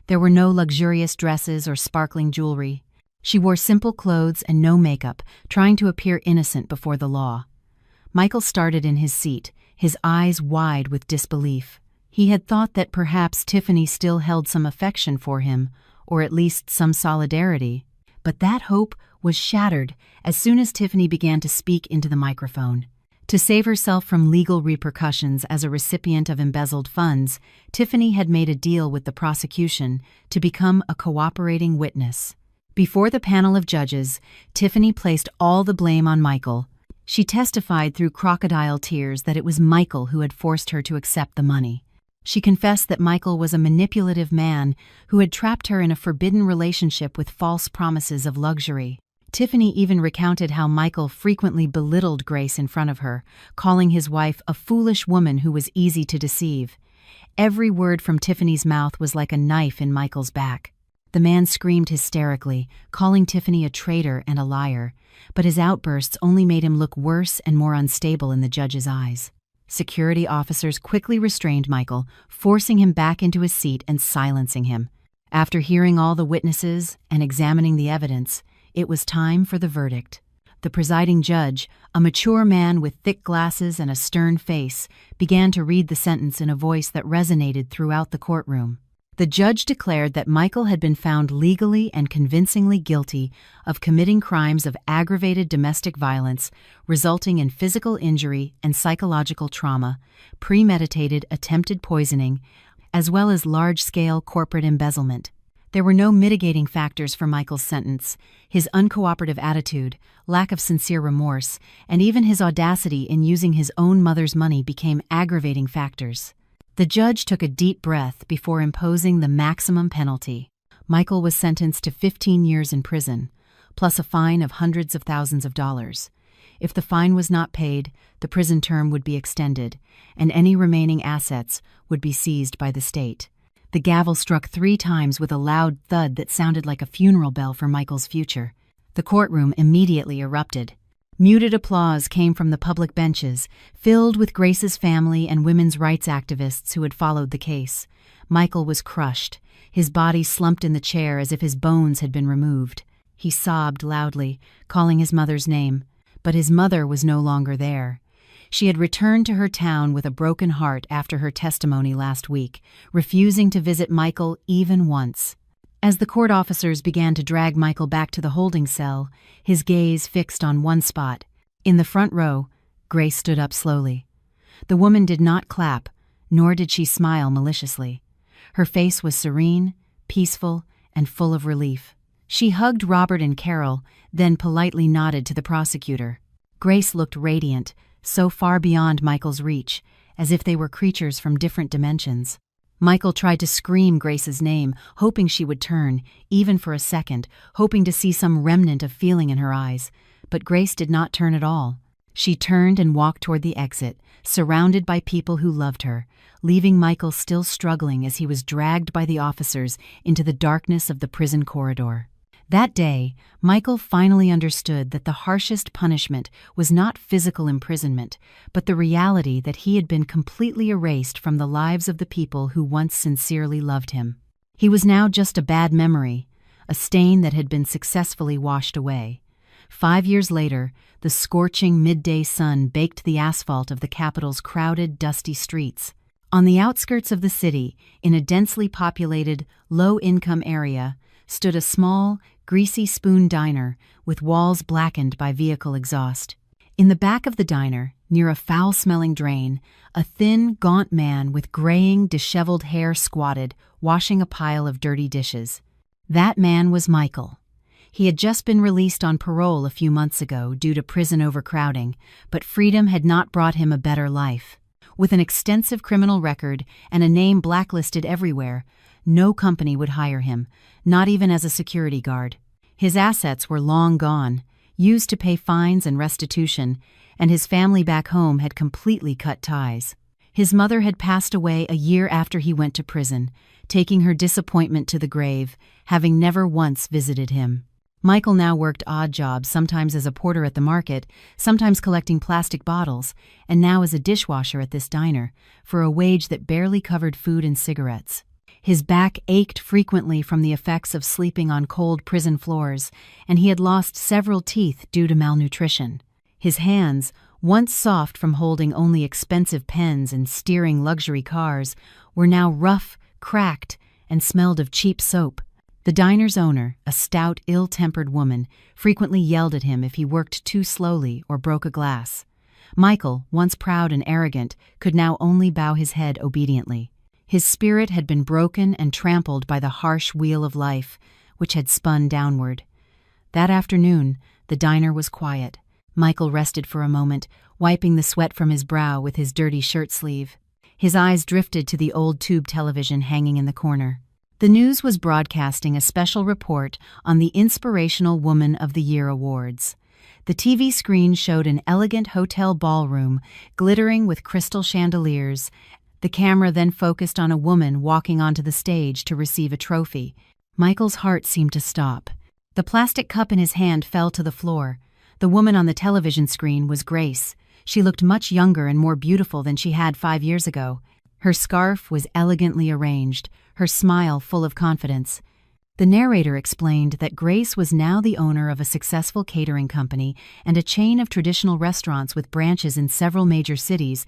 There were no luxurious dresses or sparkling jewelry. She wore simple clothes and no makeup, trying to appear innocent before the law. Michael started in his seat, his eyes wide with disbelief. He had thought that perhaps Tiffany still held some affection for him, or at least some solidarity. But that hope was shattered as soon as Tiffany began to speak into the microphone. To save herself from legal repercussions as a recipient of embezzled funds, Tiffany had made a deal with the prosecution to become a cooperating witness. Before the panel of judges, Tiffany placed all the blame on Michael. She testified through crocodile tears that it was Michael who had forced her to accept the money. She confessed that Michael was a manipulative man who had trapped her in a forbidden relationship with false promises of luxury. Tiffany even recounted how Michael frequently belittled Grace in front of her, calling his wife a foolish woman who was easy to deceive. Every word from Tiffany's mouth was like a knife in Michael's back. The man screamed hysterically, calling Tiffany a traitor and a liar, but his outbursts only made him look worse and more unstable in the judge's eyes. Security officers quickly restrained Michael, forcing him back into his seat and silencing him. After hearing all the witnesses and examining the evidence, it was time for the verdict. The presiding judge, a mature man with thick glasses and a stern face, began to read the sentence in a voice that resonated throughout the courtroom. The judge declared that Michael had been found legally and convincingly guilty of committing crimes of aggravated domestic violence resulting in physical injury and psychological trauma, premeditated attempted poisoning, as well as large-scale corporate embezzlement. There were no mitigating factors for Michael's sentence. His uncooperative attitude, lack of sincere remorse, and even his audacity in using his own mother's money became aggravating factors. The judge took a deep breath before imposing the maximum penalty. Michael was sentenced to 15 years in prison, plus a fine of hundreds of thousands of dollars. If the fine was not paid, the prison term would be extended, and any remaining assets would be seized by the state. The gavel struck 3 times with a loud thud that sounded like a funeral bell for Michael's future. The courtroom immediately erupted. Muted applause came from the public benches, filled with Grace's family and women's rights activists who had followed the case. Michael was crushed. His body slumped in the chair as if his bones had been removed. He sobbed loudly, calling his mother's name. But his mother was no longer there. She had returned to her town with a broken heart after her testimony last week, refusing to visit Michael even once. As the court officers began to drag Michael back to the holding cell, his gaze fixed on one spot. In the front row, Grace stood up slowly. The woman did not clap, nor did she smile maliciously. Her face was serene, peaceful, and full of relief. She hugged Robert and Carol, then politely nodded to the prosecutor. Grace looked radiant, so far beyond Michael's reach, as if they were creatures from different dimensions. Michael tried to scream Grace's name, hoping she would turn, even for a second, hoping to see some remnant of feeling in her eyes. But Grace did not turn at all. She turned and walked toward the exit, surrounded by people who loved her, leaving Michael still struggling as he was dragged by the officers into the darkness of the prison corridor. That day, Michael finally understood that the harshest punishment was not physical imprisonment, but the reality that he had been completely erased from the lives of the people who once sincerely loved him. He was now just a bad memory, a stain that had been successfully washed away. 5 years later, the scorching midday sun baked the asphalt of the capital's crowded, dusty streets. On the outskirts of the city, in a densely populated, low-income area, stood a small, greasy spoon diner with walls blackened by vehicle exhaust. In the back of the diner, near a foul-smelling drain, a thin, gaunt man with graying, disheveled hair squatted, washing a pile of dirty dishes. That man was Michael. He had just been released on parole a few months ago due to prison overcrowding, but freedom had not brought him a better life. With an extensive criminal record and a name blacklisted everywhere, no company would hire him, not even as a security guard. His assets were long gone, used to pay fines and restitution, and his family back home had completely cut ties. His mother had passed away a year after he went to prison, taking her disappointment to the grave, having never once visited him. Michael now worked odd jobs, sometimes as a porter at the market, sometimes collecting plastic bottles, and now as a dishwasher at this diner, for a wage that barely covered food and cigarettes. His back ached frequently from the effects of sleeping on cold prison floors, and he had lost several teeth due to malnutrition. His hands, once soft from holding only expensive pens and steering luxury cars, were now rough, cracked, and smelled of cheap soap. The diner's owner, a stout, ill-tempered woman, frequently yelled at him if he worked too slowly or broke a glass. Michael, once proud and arrogant, could now only bow his head obediently. His spirit had been broken and trampled by the harsh wheel of life, which had spun downward. That afternoon, the diner was quiet. Michael rested for a moment, wiping the sweat from his brow with his dirty shirt sleeve. His eyes drifted to the old tube television hanging in the corner. The news was broadcasting a special report on the Inspirational Woman of the Year awards. The TV screen showed an elegant hotel ballroom glittering with crystal chandeliers. The camera then focused on a woman walking onto the stage to receive a trophy. Michael's heart seemed to stop. The plastic cup in his hand fell to the floor. The woman on the television screen was Grace. She looked much younger and more beautiful than she had 5 years ago. Her scarf was elegantly arranged, her smile full of confidence. The narrator explained that Grace was now the owner of a successful catering company and a chain of traditional restaurants with branches in several major cities,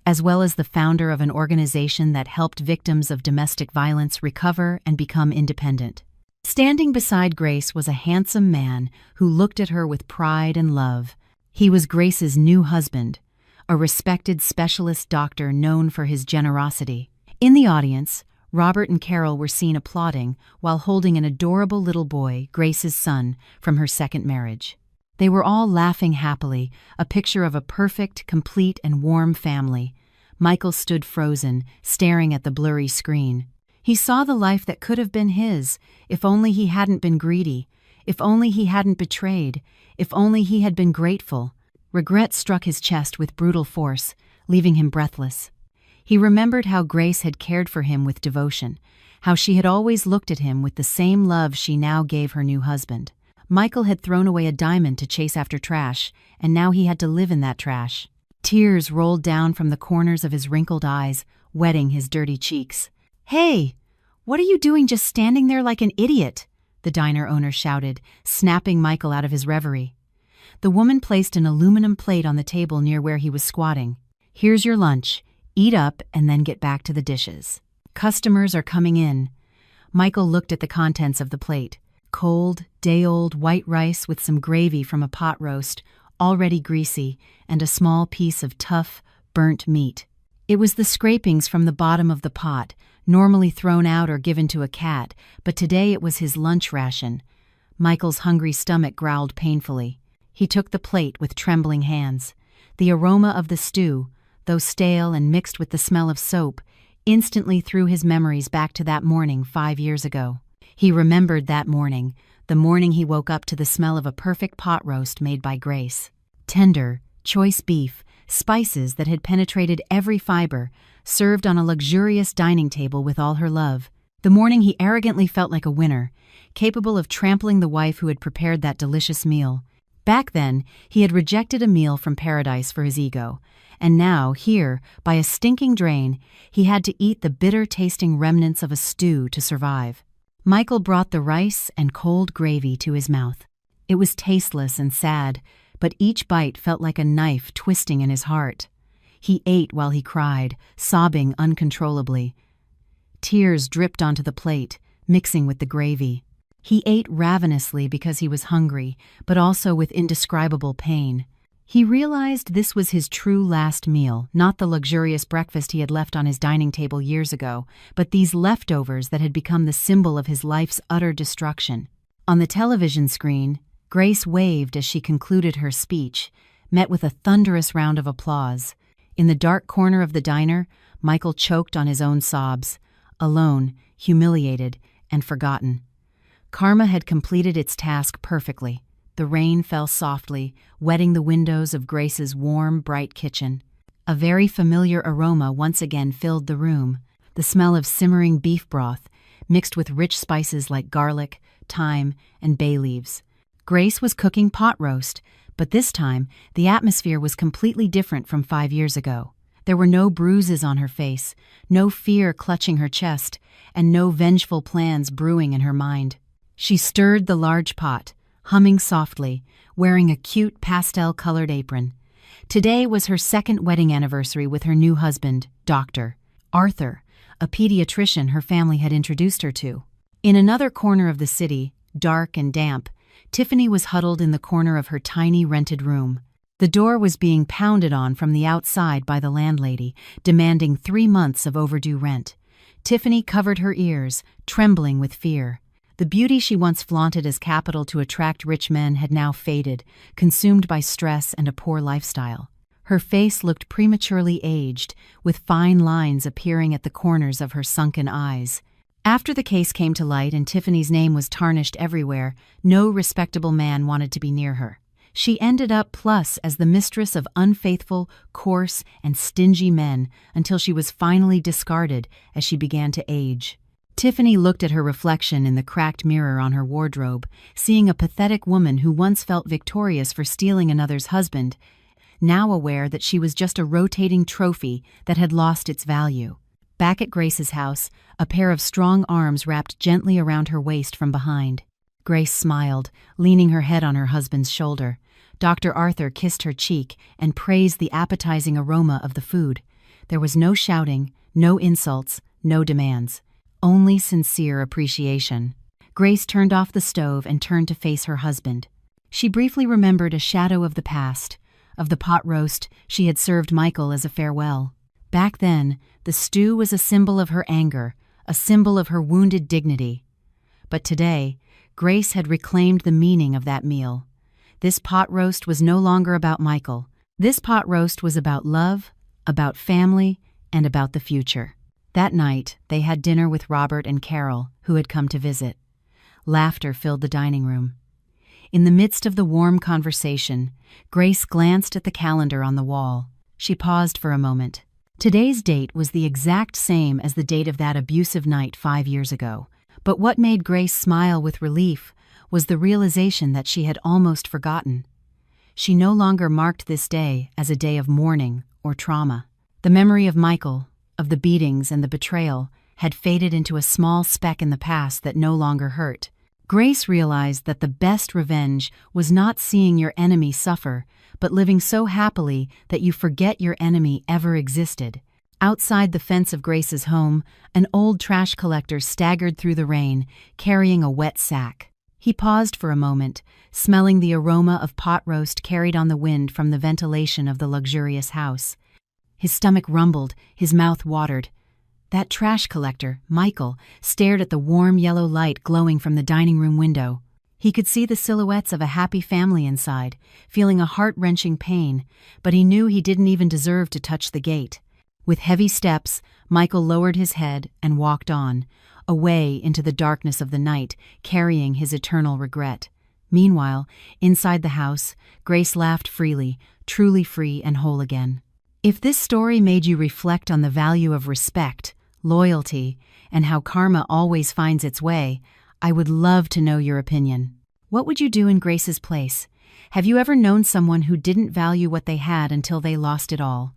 as well as the founder of an organization that helped victims of domestic violence recover and become independent. Standing beside Grace was a handsome man who looked at her with pride and love. He was Grace's new husband, a respected specialist doctor known for his generosity. In the audience, Robert and Carol were seen applauding while holding an adorable little boy, Grace's son, from her second marriage. They were all laughing happily, a picture of a perfect, complete, and warm family. Michael stood frozen, staring at the blurry screen. He saw the life that could have been his, if only he hadn't been greedy, if only he hadn't betrayed, if only he had been grateful. Regret struck his chest with brutal force, leaving him breathless. He remembered how Grace had cared for him with devotion, how she had always looked at him with the same love she now gave her new husband. Michael had thrown away a diamond to chase after trash, and now he had to live in that trash. Tears rolled down from the corners of his wrinkled eyes, wetting his dirty cheeks. "Hey, what are you doing just standing there like an idiot?" the diner owner shouted, snapping Michael out of his reverie. The woman placed an aluminum plate on the table near where he was squatting. "Here's your lunch. Eat up and then get back to the dishes. Customers are coming in." Michael looked at the contents of the plate. Cold, day-old white rice with some gravy from a pot roast, already greasy, and a small piece of tough, burnt meat. It was the scrapings from the bottom of the pot, normally thrown out or given to a cat, but today it was his lunch ration. Michael's hungry stomach growled painfully. He took the plate with trembling hands. The aroma of the stew, though stale and mixed with the smell of soap, instantly threw his memories back to that morning 5 years ago. He remembered that morning, the morning he woke up to the smell of a perfect pot roast made by Grace. Tender, choice beef, spices that had penetrated every fiber, served on a luxurious dining table with all her love. The morning he arrogantly felt like a winner, capable of trampling the wife who had prepared that delicious meal. Back then, he had rejected a meal from paradise for his ego, and now, here, by a stinking drain, he had to eat the bitter-tasting remnants of a stew to survive. Michael brought the rice and cold gravy to his mouth. It was tasteless and sad, but each bite felt like a knife twisting in his heart. He ate while he cried, sobbing uncontrollably. Tears dripped onto the plate, mixing with the gravy. He ate ravenously because he was hungry, but also with indescribable pain. He realized this was his true last meal, not the luxurious breakfast he had left on his dining table years ago, but these leftovers that had become the symbol of his life's utter destruction. On the television screen, Grace waved as she concluded her speech, met with a thunderous round of applause. In the dark corner of the diner, Michael choked on his own sobs, alone, humiliated, and forgotten. Karma had completed its task perfectly. The rain fell softly, wetting the windows of Grace's warm, bright kitchen. A very familiar aroma once again filled the room, the smell of simmering beef broth, mixed with rich spices like garlic, thyme, and bay leaves. Grace was cooking pot roast, but this time the atmosphere was completely different from 5 years ago. There were no bruises on her face, no fear clutching her chest, and no vengeful plans brewing in her mind. She stirred the large pot, humming softly, wearing a cute pastel-colored apron. Today was her second wedding anniversary with her new husband, Dr. Arthur, a pediatrician her family had introduced her to. In another corner of the city, dark and damp, Tiffany was huddled in the corner of her tiny rented room. The door was being pounded on from the outside by the landlady, demanding 3 months of overdue rent. Tiffany covered her ears, trembling with fear. The beauty she once flaunted as capital to attract rich men had now faded, consumed by stress and a poor lifestyle. Her face looked prematurely aged, with fine lines appearing at the corners of her sunken eyes. After the case came to light and Tiffany's name was tarnished everywhere, no respectable man wanted to be near her. She ended up plus as the mistress of unfaithful, coarse, and stingy men until she was finally discarded as she began to age. Tiffany looked at her reflection in the cracked mirror on her wardrobe, seeing a pathetic woman who once felt victorious for stealing another's husband, now aware that she was just a rotating trophy that had lost its value. Back at Grace's house, a pair of strong arms wrapped gently around her waist from behind. Grace smiled, leaning her head on her husband's shoulder. Dr. Arthur kissed her cheek and praised the appetizing aroma of the food. There was no shouting, no insults, no demands. Only sincere appreciation. Grace turned off the stove and turned to face her husband. She briefly remembered a shadow of the past, of the pot roast she had served Michael as a farewell. Back then, the stew was a symbol of her anger, a symbol of her wounded dignity. But today, Grace had reclaimed the meaning of that meal. This pot roast was no longer about Michael. This pot roast was about love, about family, and about the future. That night, they had dinner with Robert and Carol, who had come to visit. Laughter filled the dining room. In the midst of the warm conversation, Grace glanced at the calendar on the wall. She paused for a moment. Today's date was the exact same as the date of that abusive night 5 years ago. But what made Grace smile with relief was the realization that she had almost forgotten. She no longer marked this day as a day of mourning or trauma. The memory of Michael, of the beatings and the betrayal, had faded into a small speck in the past that no longer hurt. Grace realized that the best revenge was not seeing your enemy suffer, but living so happily that you forget your enemy ever existed. Outside the fence of Grace's home, an old trash collector staggered through the rain, carrying a wet sack. He paused for a moment, smelling the aroma of pot roast carried on the wind from the ventilation of the luxurious house. His stomach rumbled, his mouth watered. That trash collector, Michael, stared at the warm yellow light glowing from the dining room window. He could see the silhouettes of a happy family inside, feeling a heart-wrenching pain, but he knew he didn't even deserve to touch the gate. With heavy steps, Michael lowered his head and walked on, away into the darkness of the night, carrying his eternal regret. Meanwhile, inside the house, Grace laughed freely, truly free and whole again. If this story made you reflect on the value of respect, loyalty, and how karma always finds its way, I would love to know your opinion. What would you do in Grace's place? Have you ever known someone who didn't value what they had until they lost it all?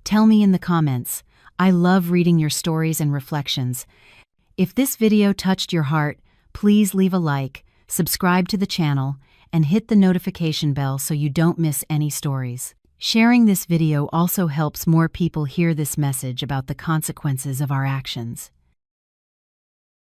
Tell me in the comments. I love reading your stories and reflections. If this video touched your heart, please leave a like, subscribe to the channel, and hit the notification bell so you don't miss any stories. Sharing this video also helps more people hear this message about the consequences of our actions.